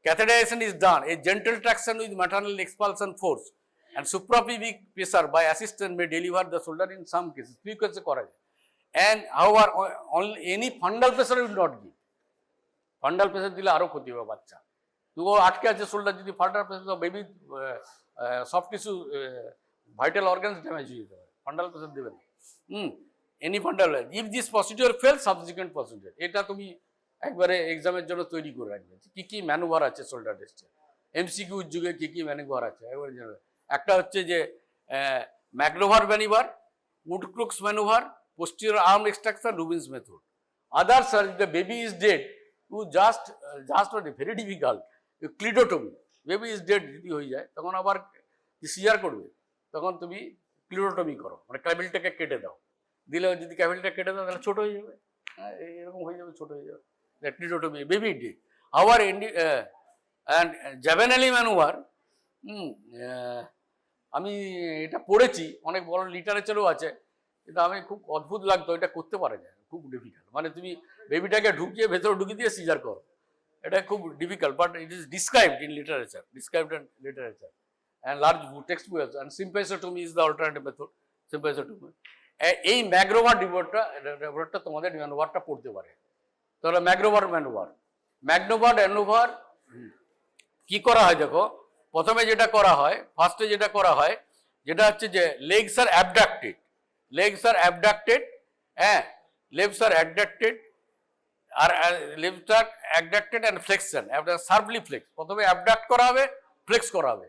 catheterization is done, a gentle traction with maternal expulsion force and suprapubic pressure by assistant may deliver the shoulder in some cases, few cases করা যায়। And however only any fundal pressure will not give, fundal pressure দিলে আরো ক্ষতি হবে বাচ্চা। তো আটকে আছে শোল্ডার, যদি fundal pressure baby soft tissue vital organs damage হয়ে যেতে পারে, ফান্ডাল প্রেসার দেবে না। Any fundal, if this procedure fail subsequent procedure, এটা তুমি একবারে এক্সামের জন্য তৈরি করে রাখবে কি কি ম্যানুভার আছে শোল্ডার টেস্টে, এমসিকিউ যুগে কি কি ম্যানুভার আছে একবারে জানবে। একটা হচ্ছে যে ম্যাক্রোভার ম্যানুভার, উডক্রুক্স manoeuvre, posterior arm extraction, Rubin's method. Others are the baby is dead, to just very difficult cleidotomy, baby is dead যদি হয়ে যায় তখন আবার সিজার করবে, তখন তুমি ক্লিডোটমি করো, মানে ক্যাভিলটাকে কেটে দাও। দিলে যদি ক্যাভিলটা কেটে দাও তাহলে ছোট হয়ে যাবে, এরকম হয়ে যাবে, ছোট হয়ে যাবে। ক্লিডোটমি বেবি ডেড। আবার অ্যান্ড জ্যাভেনালি ম্যানুভার, আমি এটা পড়েছি, অনেক বড় লিটারেচারও আছে, কিন্তু আমি খুব অদ্ভুত লাগতো, এটা করতে পারা যায়, খুব ডিফিকাল্ট। মানে তুমি বেবিটাকে ঢুকিয়ে ভেতরে ঢুকিয়ে দিয়ে সিজার করো, এটা খুব difficult, but it is described in literature, described in literature. and large textbook আছে, and symphysotomy is the alternative method, symphysotomy. এই ম্যাগ্রোভার ডিভোর্টটা তোমাদের ম্যানোভারটা পড়তে পারে। তাহলে ম্যাগ্রোভার ম্যানোভার কি করা হয় দেখো, প্রথমে যেটা করা হয়, ফার্স্টে যেটা করা হয় যেটা হচ্ছে যে legs are abducted, হ্যাঁ, legs are abducted and flexion, sharply flex, প্রথমে abduct করা হবে, flex করা হবে,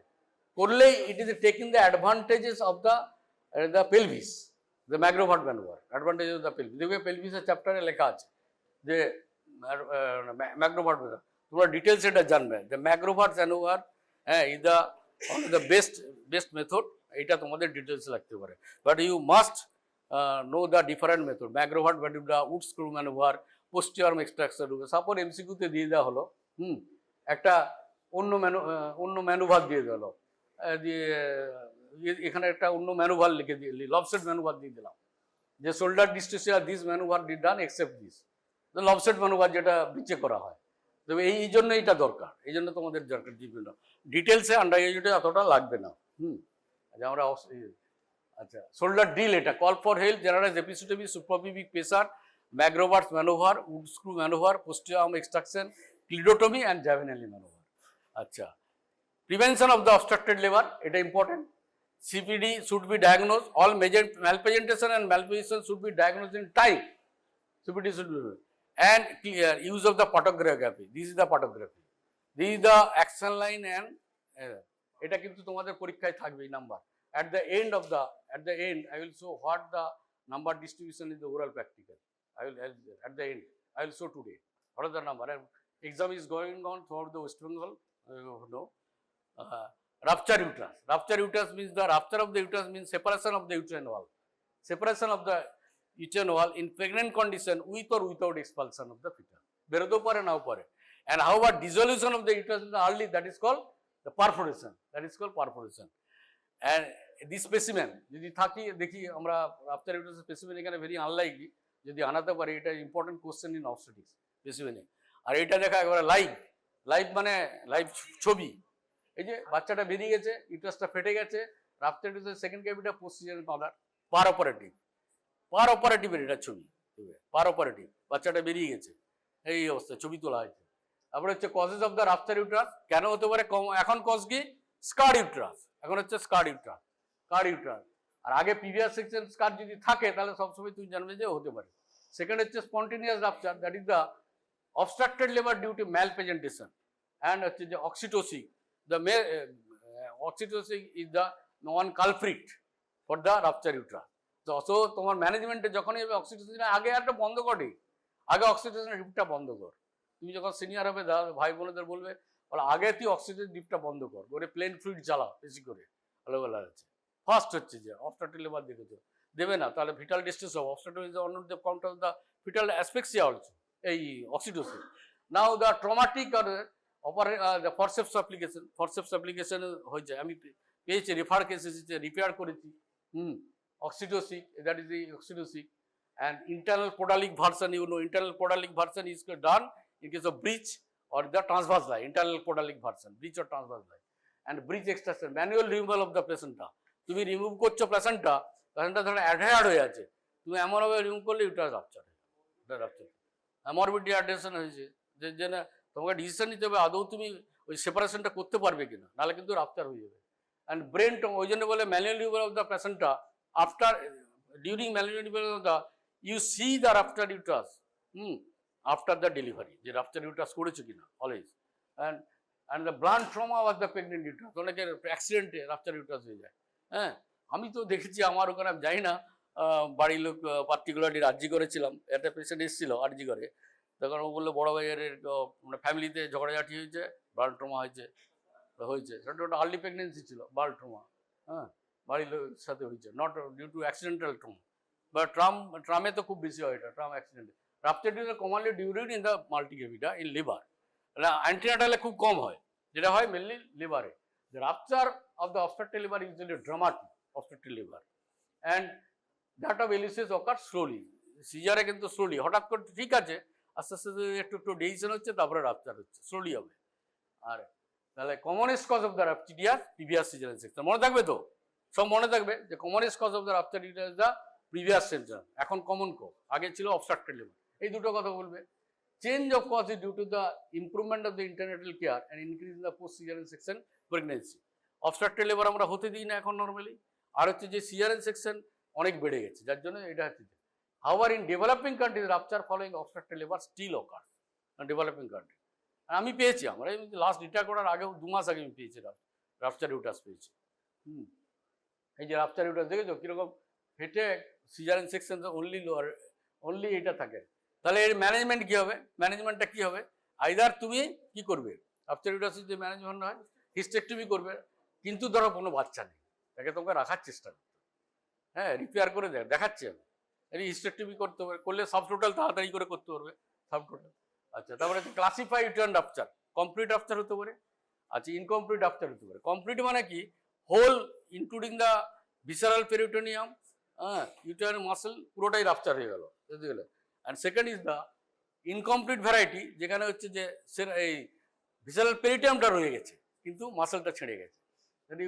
করলেই it is taking the advantages of the pelvis, the ম্যাগ্রোভার manoeuvre, advantages of the pelvis। দেখবে pelvis এর চ্যাপ্টারে লেখা আছে যে ম্যাগ্রোভার ম্যানোভার, তোমরা ডিটেলস এটা জানবে, the ম্যাগ্রোভার manoeuvre is the best method, এটা তোমাদের ডিটেলস লাগতে পারে, but you must know the different method, ম্যাগ্রোভার manoeuvre, Woods screw manoeuvre, posterior arm extraction. Suppose এমসিকিউতে দিয়ে দেওয়া হলো একটা অন্য ম্যানোভার দিয়ে দিল, দিয়ে এখানে একটা অন্য ম্যানোভার লিখে দিয়ে লবসেট ম্যানোভার দিয়ে দিলাম যে shoulder dystocia this manoeuvre did done except this, Lovset manoeuvre যেটা বিচে করা হয়। তবে এই জন্য এটা দরকার, এই জন্য তোমাদের দরকার বিভিন্ন ডিটেলসে আন্ডার গ্রাজুয়েটে এতটা লাগবে না। আচ্ছা আমরা আচ্ছা শোল্ডার ড্রিল, এটা call for help, general episiotomy, suprapubic pressure, ম্যাগ্রোভার manoeuvre, Woods screw manoeuvre, posterior arm extraction, cleidotomy and Zavanelli manoeuvre. আচ্ছা prevention of the obstructed labour, এটা important. CPD should be diagnosed, all major malpresentation and malposition should be diagnosed in time, CPD should be, and use of the photography, this is the photography, this is the action line, and এটা কিন্তু তোমাদের পরীক্ষায় থাকবে এই number. at the end I will show what the number distribution is the oral practical, at the end I will show today what is the number, and exam is going on throughout the West Bengal, rupture uterus means the rupture of the uterus means separation of the uterine wall, in pregnant condition with or without expulsion of the fetus, বেরোতেও পারে নাও পারে। and how about dissolution of the uterus in the early, that is called the perforation, and this specimen যদি থাকি দেখি আমরা rupture uterus specimen এখানে very unlikely, যদি আনাতে পারি এটা ইম্পর্টেন্ট কোশ্চেন ইন অবস্টেটিক্স স্পেসিমেনে। আর এটা দেখা একবারে লাইভ মানে লাইভ ছবি, এই যে বাচ্চাটা বেরিয়ে গেছে, ইউটারাসটা ফেটে গেছে, রাপচার ইউটারাসের সেকেন্ড ক্যাভিটা পোস্টিরিয়র পাউডার, পার অপারেটিভের এটা ছবি, পার অপারেটিভ, বাচ্চাটা বেরিয়ে গেছে এই অবস্থায় ছবি তোলা হয়েছে। তারপরে হচ্ছে causes of the rupture uterus, কেন হতে পারে, এখন কজ কি, স্কার ইউটারাস, এখন হচ্ছে স্কার ইউটারাস। আর আগে প্রিভিয়াস সেকশন স্কার যদি থাকে তাহলে সবসময় তুমি জানবে যে হতে পারে। সেকেন্ড হচ্ছে spontaneous rupture, that is the obstructed labour due to malpresentation, and হচ্ছে যে oxytocin, the oxytocin is the one culprit for the rupture uterus. So তোমার ম্যানেজমেন্টে যখনই হবে অক্সিটোসিন আগে একটা বন্ধ করে, আগে অক্সিটোসিনের ডিপটা বন্ধ কর। তুমি যখন সিনিয়র হবে ভাই বোনেদের বলবে আগে তুই অক্সিটোসিন ডিপটা বন্ধ কর, করে প্লেন ফ্লুইড চালাও বেশি করে, ভালো আছে। ফার্স্ট হচ্ছে যে অবস্ট্রাক্টেড লেবার দেখেছো, দেবে না তাহলে ভিটাল ডিস্ট্রেস হবে, obstructed is on the count of the fetal asphyxia also, এই oxytocin. Now the traumatic or the forceps application হয়ে যায়, আমি পেয়েছি রেফার কেস এসেছে, রিপেয়ার করেছি। Oxytocin, that is the oxytocin, and internal podalic version, you know, internal podalic version is done in case of breach or the transverse line, internal podalic version, breach or transverse line, and breach extraction, manual removal of the placenta, তুমি remove করছো placenta ধরো adhere হয়ে আছে, তুমি এমনভাবে remove করলে uterus rupture, morbidity adhesion হয়েছে, যে না তোমাকে ডিসিশন নিতে হবে আদৌ তুমি ওই সেপারেশনটা করতে পারবে কিনা, নাহলে কিন্তু রাপচার হয়ে যাবে। অ্যান্ড ব্রেন, ওই জন্য বলে manual removal of the placenta after, during manual removal of the, you see the rupture uterus after the delivery, যে রাপচার ইউটারাস করেছো কিনা always. And the blunt trauma of the pregnant uterus, অনেকের অ্যাক্সিডেন্টে rupture uterus হয়ে যায়। হ্যাঁ, আমি তো দেখেছি, আমার ওখানে যাই না, বাড়ির লোক পার্টিকুলারলি আরজি করেছিলাম, একটা পেশেন্ট এসেছিল আরজি করে, তখন ও বললো বড় ভাইয়ের মানে ফ্যামিলিতে ঝগড়াঝাটি হয়েছে, ব্লাড ট্রমা হয়েছে, সেটা ওটা আর্লি প্রেগনেন্সি ছিল, ব্লাড ট্রমা, হ্যাঁ, বাড়ির লোকের সাথে হয়েছে, not due to accidental trauma, বা ট্রামে তো খুব বেশি হয় এটা, ট্রাম অ্যাক্সিডেন্টে। Rupture is commonly during in the multigravida in লিভার, অ্যান্টিনাটালে খুব কম হয়, যেটা হয় মেনলি লিভারে। The rupture of the obstructed liver is usually dramatic, obstructed liver, and that of Elisis occurs slowly. সিজারে কিন্তু স্লোলি, হঠাৎ করে ঠিক আছে, আস্তে আস্তে একটু ডিসিশন হচ্ছে, তারপরে রাপচার হচ্ছে, স্লোলি হবে। আর তাহলে commonest cause of the rupture previous caesarean section, মনে থাকবে তো, সব মনে থাকবে যে commonest cause of the rupture is the previous section. এখন কমন কজ, আগে ছিল অবস্ট্রাক্টেড লেবার। এই দুটো কথা বলবে। Change of cause is due to the improvement of the antenatal care and increase in the post caesarean section pregnancy. Obstructed labour আমরা হতে দিই না এখন নর্মালি, আর হচ্ছে যে সিজারিয়ান সেকশন অনেক বেড়ে গেছে, যার জন্য এটা হচ্ছে। However in developing countries rupture following obstructed labour still occur, developing country. আমি পেয়েছি, আমরা লাস্ট রিটায়ার করার আগেও 2 মাস আগে আমি পেয়েছি রাপচার ইউটারাস পেয়েছি। এই যে রাপচার ইউটারাস দেখেছো কিরকম ফেটে, সিজারিয়ান সেকশন অনলি এটা থাকে। তাহলে এর ম্যানেজমেন্ট কি হবে? ম্যানেজমেন্টটা কি হবে? আইদার তুমি কি করবে, রাপচার ইউটারাসের যে ম্যানেজমেন্ট হয় হিস্টেক্টমি করবে, কিন্তু ধরো কোনো বাচ্চা নেই, তাকে তোমাকে রাখার চেষ্টা করতে, হ্যাঁ রিপেয়ার করে দেখাচ্ছি আমি, এই হিস্টেক্টমি করতে হবে, করলে সাবটোটাল তাড়াতাড়ি করে করতে পারবে, সাবটোটাল। আচ্ছা, তারপরে classify uterine rupture, complete rupture হতে পারে, আচ্ছা ইনকমপ্লিট রাপচার হতে পারে। কমপ্লিট মানে কি, whole including the visceral peritoneum, uterine muscle পুরোটাই রাপচার হয়ে গেল, বুঝতে গেলে। And second is the incomplete variety, যেখানে হচ্ছে যে এই ভিসারাল পেরিটোনিয়ামটা রয়ে গেছে কিন্তু মাসলটা ছেড়ে গেছে,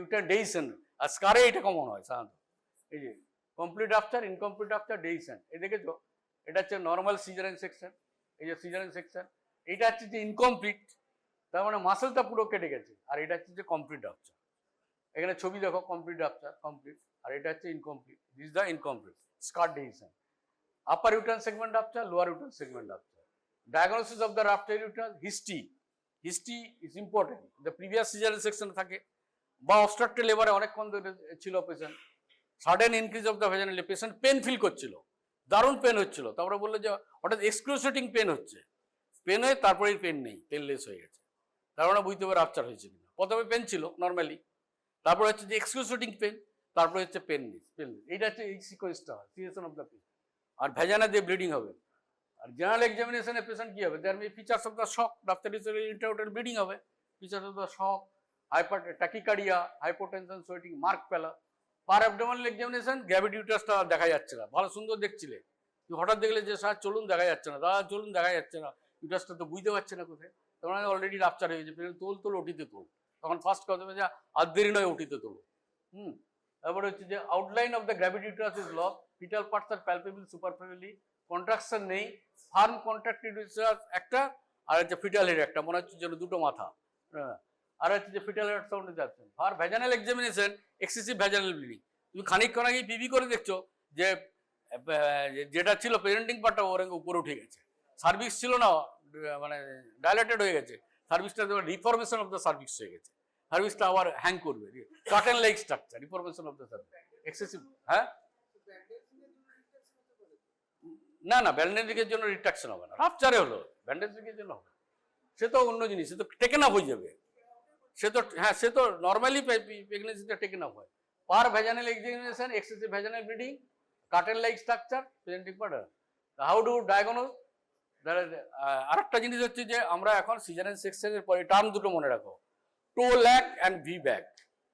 ইউটারাইন ডেইশন। আর স্কারে এটা কমন হয় সাধারণত। এই যে কমপ্লিট রাপচার, ইনকমপ্লিট রাপচার, ডেইশন, এই দেখেছো, এটা হচ্ছে নর্মাল সিজারিয়ান সেকশন। এই যে সিজারিয়ান সেকশন, এটা হচ্ছে যে ইনকমপ্লিট, তার মানে মাসলটা পুরো কেটে গেছে। আর এটা হচ্ছে যে কমপ্লিট রাপচার, এখানে ছবি দেখো, কমপ্লিট রাপচার কমপ্লিট, আর এটা হচ্ছে incomplete, this the incomplete scar dehiscence. Upper uterine segment rupture, lower uterine segment rupture. Diagnosis of the rupture uterus, history is important. The previous caesarean section থাকে, বা obstructed লেবারে অনেকক্ষণ ধরে ছিল patient, sudden increase of the vagina, patient pain feel করছিল, দারুণ pen হচ্ছিল, তারপরে বললো যে হঠাৎ এক্সক্রুসিয়েটিং পেন হচ্ছে, পেন হয়ে তারপরে পেন নেই, পেনলেস হয়ে গেছে, তার মানে বুঝতে হবে রাপচার হয়েছে কিনা। প্রথমে পেন ছিল নর্মালি, তারপরে হচ্ছে যে এক্সক্রুসিয়েটিং পেন, তারপরে হচ্ছে পেনলেস। এইটা হচ্ছে এই সিকোয়েন্সটা হয়, সিচুয়েশন অফ দ্য পেন। আর ভেজানা দিয়ে ব্লিডিং হবে। আর জেনারেল এক্সামিনেশনে পেশেন্ট কি হবে, there may features of the shock, rupture intrauterine bleeding হবে, features of the shock, tachycardia, hypotension, sweating, marked pallor. Per abdominal examination, gravity ইউটারাসটা দেখা যাচ্ছে না, ভালো সুন্দর দেখছিলে, হঠাৎ দেখলে যে স্যার চলুন দেখা যাচ্ছে না, দাদা চলুন দেখা যাচ্ছে না, ইউটারাসটা তো বুঝতে পারছে না কোথায়, তখন অলরেডি রাপচার হয়ে গেছে, তোল ওটিতে তোল, তখন ফার্স্ট কথা হবে যে আর দেরি নয় ওটিতে তোলো। তারপরে হচ্ছে যে outline of the gravity uterus is lock, fetal parts are palpable superficially, contraction নেই, ফার্ম কন্ট্রাক্টেড ইউটারাস একটা, আর হচ্ছে ফিটাল হেড একটা, মনে হচ্ছে যেন দুটো মাথা, আর হচ্ছে যে ফিটাল হেড সাউন্ড যাচ্ছে। আর vaginal examination, excessive vaginal bleeding, তুমি খানিকক্ষণ আগেই পিবি করে দেখছো যে যেটা ছিল প্রেজেন্টিং পার্টটা ওর উপরে উঠে গেছে, সার্ভিক্স ছিল না, মানে ডাইলেটেড হয়ে গেছে, সার্ভিসটা রিফরমেশন অফ দ্য সার্ভিক্স হয়ে গেছে, সার্ভিসটা আবার হ্যাং করবে, curtain like structure, reformation of the service, excessive. হ্যাঁ না ব্যান্ডেজিংয়ের জন্য রিট্রাকশন হবে না, রাপচারে হলো, ব্যান্ডেজিংয়ের জন্য হবে, সে তো অন্য জিনিস, সে তো টেকেন আপ হয়ে যাবে, সে তো হ্যাঁ সে তো নর্মালি প্রেগনেন্সিটা টেকেন আপ হয়। Per vaginal examination, excessive vaginal bleeding, curtain like structure, presenting part. How do diagnose? আরেকটা জিনিস হচ্ছে যে আমরা এখন সিজারিয়ান সেকশনের পরে টার্ম দুটো মনে রাখো, TOLAC and VBAC,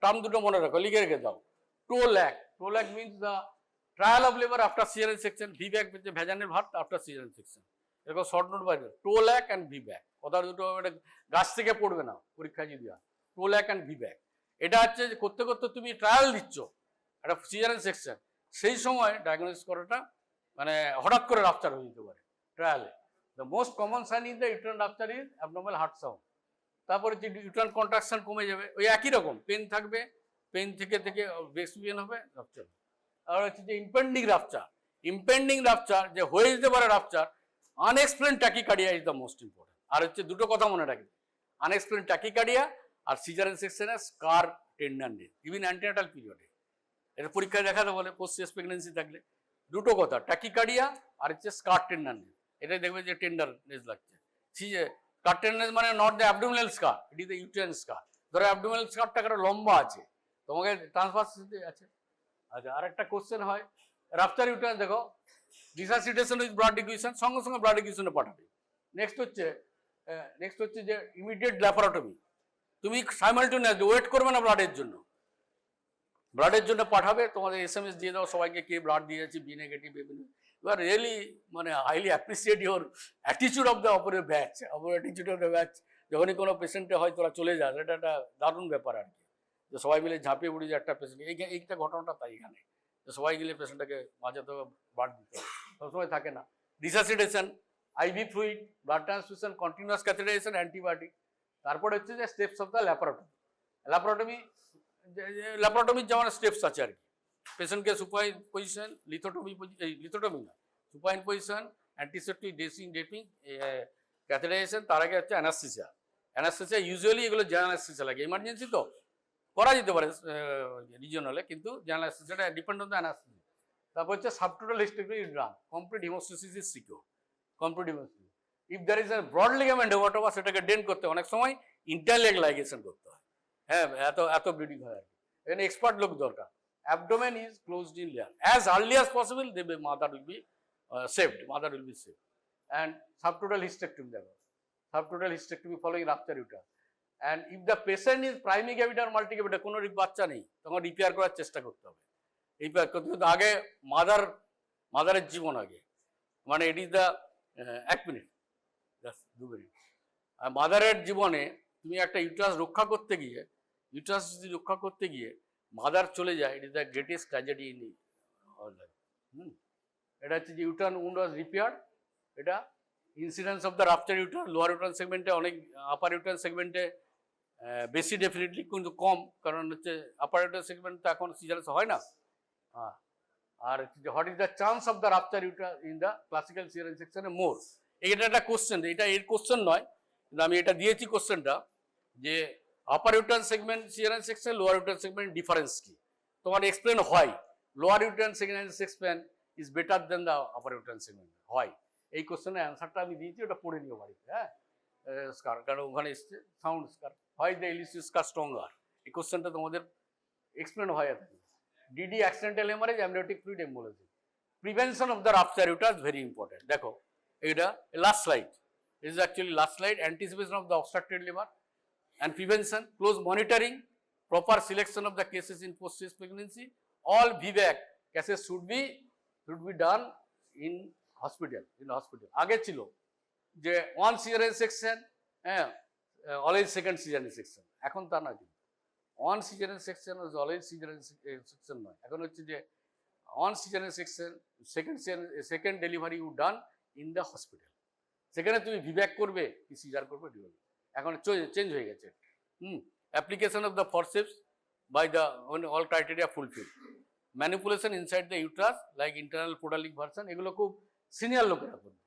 term দুটো মনে রাখো, লিখে রেখে দাও। TOLAC means the trial of labour after caesarean section, VBAC হচ্ছে vaginal birth after caesarean section, এরকম শর্ট নোট বাইরে, TOLAC and VBAC, কথা দুটো গাছ থেকে পড়বে না পরীক্ষায় যদি হয়, TOLAC and VBAC. এটা হচ্ছে যে করতে করতে তুমি ট্রায়াল দিচ্ছ একটা সিজারিয়ান সেকশন, সেই সময় ডায়াগনোসিস করাটা মানে হঠাৎ করে রাপচার হয়ে যেতে পারে ট্রায়ালে। The most common sign in the uterine rupture is abnormal heart sound, তারপরে যে ইউটেরাইন কন্ট্রাকশন কমে যাবে, ওই একই রকম পেন থাকবে, পেন থেকে ব্রেস্ট পেন হবে, রাপচার। আর হচ্ছে যে ইম্পেন্ডিং রাপচার যে হয়ে যেতে পারে rupture, unexplained tachycardia is the most important. আর হচ্ছে দুটো কথা মনে রাখবে, আনএক্সপ্লেইনড ট্যাকিকার্ডিয়া আর সিজারিয়ান সেকশনে স্কার টেন্ডারনেস, ইভেন অ্যান্টিনাটাল পিরিয়ডে, এটা পরীক্ষায় দেখাতে বলে পোস্ট সিজাস প্রেগনেন্সি থাকলে, দুটো কথা, ট্যাকিকার্ডিয়া আর হচ্ছে স্কার টেন্ডারনেস, এটাই দেখবে যে টেন্ডারনেস লাগছে। স্কার টেন্ডারনেস মানে not the abdominal scar, it is the uterine scar. ধরো অ্যাবডোমিনাল স্কারটা কারো লম্বা আছে, তোমাকে ট্রান্সভার্স আছে। আচ্ছা, আর একটা কোশ্চেন হয় রাপচার ইউটেরাইন, দেখো রিসাসিটেশন উইথ ব্লাড ডিফিউশন, সঙ্গে সঙ্গে ব্লাড ডিফিউশনে পাঠাবে। নেক্সট হচ্ছে যে ইমিডিয়েট ল্যাপারোটমি, তুমি সাইমালটেনিয়াস ওয়েট করবে না ব্লাডের জন্য পাঠাবে, তোমাদের SMS দিয়ে দাও সবাইকে কে ব্লাড দিয়েছে, B negative, you are really মানে হাইলি অ্যাপ্রিসিয়েট ইউর অ্যাটিচিউড অফ দ্য অপোজিট ব্যাচ, যখনই কোনো পেশেন্টে হয় তোরা চলে যায়, এটা একটা দারুণ ব্যাপার আর কি, যে সবাই মিলে ঝাঁপিয়ে পড়ি যে একটা পেশেন্ট, এইটা ঘটনাটা তাই এখানে, যে সবাই গেলে পেশেন্টটাকে বাঁচাতে হবে, বাড় দিতে হবে, সবসময় থাকে না। Resuscitation, IV fluid, blood transfusion, continuous catheterisation, antibiotic. তারপরে হচ্ছে যে স্টেপস অফ দ্য ল্যাপারোটমির যেমন স্টেপস আছে আর কি, পেশেন্টকে সুপাইন পজিশন, লিথোটমি না, supine position, antiseptic, dressing, catheterization, তার আগে হচ্ছে অ্যানাস্থেসিয়া ইউজুয়ালি এগুলো জেনারেল অ্যানাস্থেসিয়া লাগে, ইমার্জেন্সি তো করা যেতে পারে রিজিওনালে, কিন্তু জেনারেল অ্যানাস্থেসিয়াটা ডিপেন্ড অন দ্য অ্যানাস্থেসিয়া। তারপর হচ্ছে subtotal hysterectomy is done, complete haemostasis is secure, complete haemostasis. If there is a broad ligament whatever, সেটাকে ডেন্ট করতে অনেক সময় ইন্টারলেগ লাইগেশন করতে হয়, হ্যাঁ, এত ব্লিডিং হয় আর কি, এখানে এক্সপার্ট লোক দরকার। Abdomen is closed in layer, as early as possible mother will be saved, and subtotal hysterectomy, subtotal hysterectomy following rupture uterus. And if the patient is primigavida or multigavida, কোনো বাচ্চা নেই, তখন repair করার চেষ্টা করতে হবে। রিপেয়ার করতে কিন্তু আগে মাদারের জীবন আগে, মানে it is the 1 minute, 2 minute. আর মাদারের জীবনে তুমি একটা ইউটারাস রক্ষা করতে গিয়ে, ইউটারাস যদি রক্ষা করতে গিয়ে মাদার চলে যায়, it is the greatest tragedy in our life. এটা হচ্ছে যে ইউটারান উন্ড ওয়াজ রিপেয়ার্ড, এটা incidence of the rupture uterine lower uterine সেগমেন্টে অনেক, আপার ইউটারান সেগমেন্টে বেশি ডেফিনেটলি, কিন্তু কম, কারণ হচ্ছে আপার ইউটারান সেগমেন্ট তো এখন সিজারেস হয় না। হ্যাঁ, আর what is the chance of the rupture uterine in the classical caesarean সেকশনে মোর, এটা একটা কোশ্চেন, এটা এর কোশ্চেন নয়, কিন্তু আমি এটা দিয়েছি কোশ্চেনটা, যে upper uterine segment caesarean section, lower uterine segment difference কি, তোমার এক্সপ্লেন হয় lower uterine caesarean section is better than the upper uterine segment, হয়। এই কোশ্চেনের অ্যান্সারটা আমি দিয়েছি, ওটা পড়ে নিও বাড়িতে, হ্যাঁ, স্কার, কারণ ওখানে এসছে সাউন্ড স্কার, হয় দ্য ইলিসিস স্কার স্ট্রঙ্গার, এই কোশ্চেনটা তোমাদের এক্সপ্লেন হয়ে থাকে। DD accidental haemorrhage, amniotic fluid embolism, prevention of the rupture uterus very important. দেখো এটা last slide, is actually last slide, anticipation of the obstructed liver and prevention, close monitoring, proper selection of the cases in post pregnancy, all ভিভ্যাক cases should be done in hospital, আগে ছিল যে 1 caesarean section, হ্যাঁ, always second caesarean section, এখন তা না, কিন্তু 1 caesarean section always caesarean section নয়, এখন হচ্ছে যে 1 caesarean section, second delivery you done in the hospital, সেখানে তুমি ভিভ্যাক করবে কি সিজার করবে, এখন চেঞ্জ হয়ে গেছে। Application of the forceps by the all criteria fulfil, manipulation inside the uterus like internal podalic version, এগুলো খুব সিনিয়র লোকেরা করবে,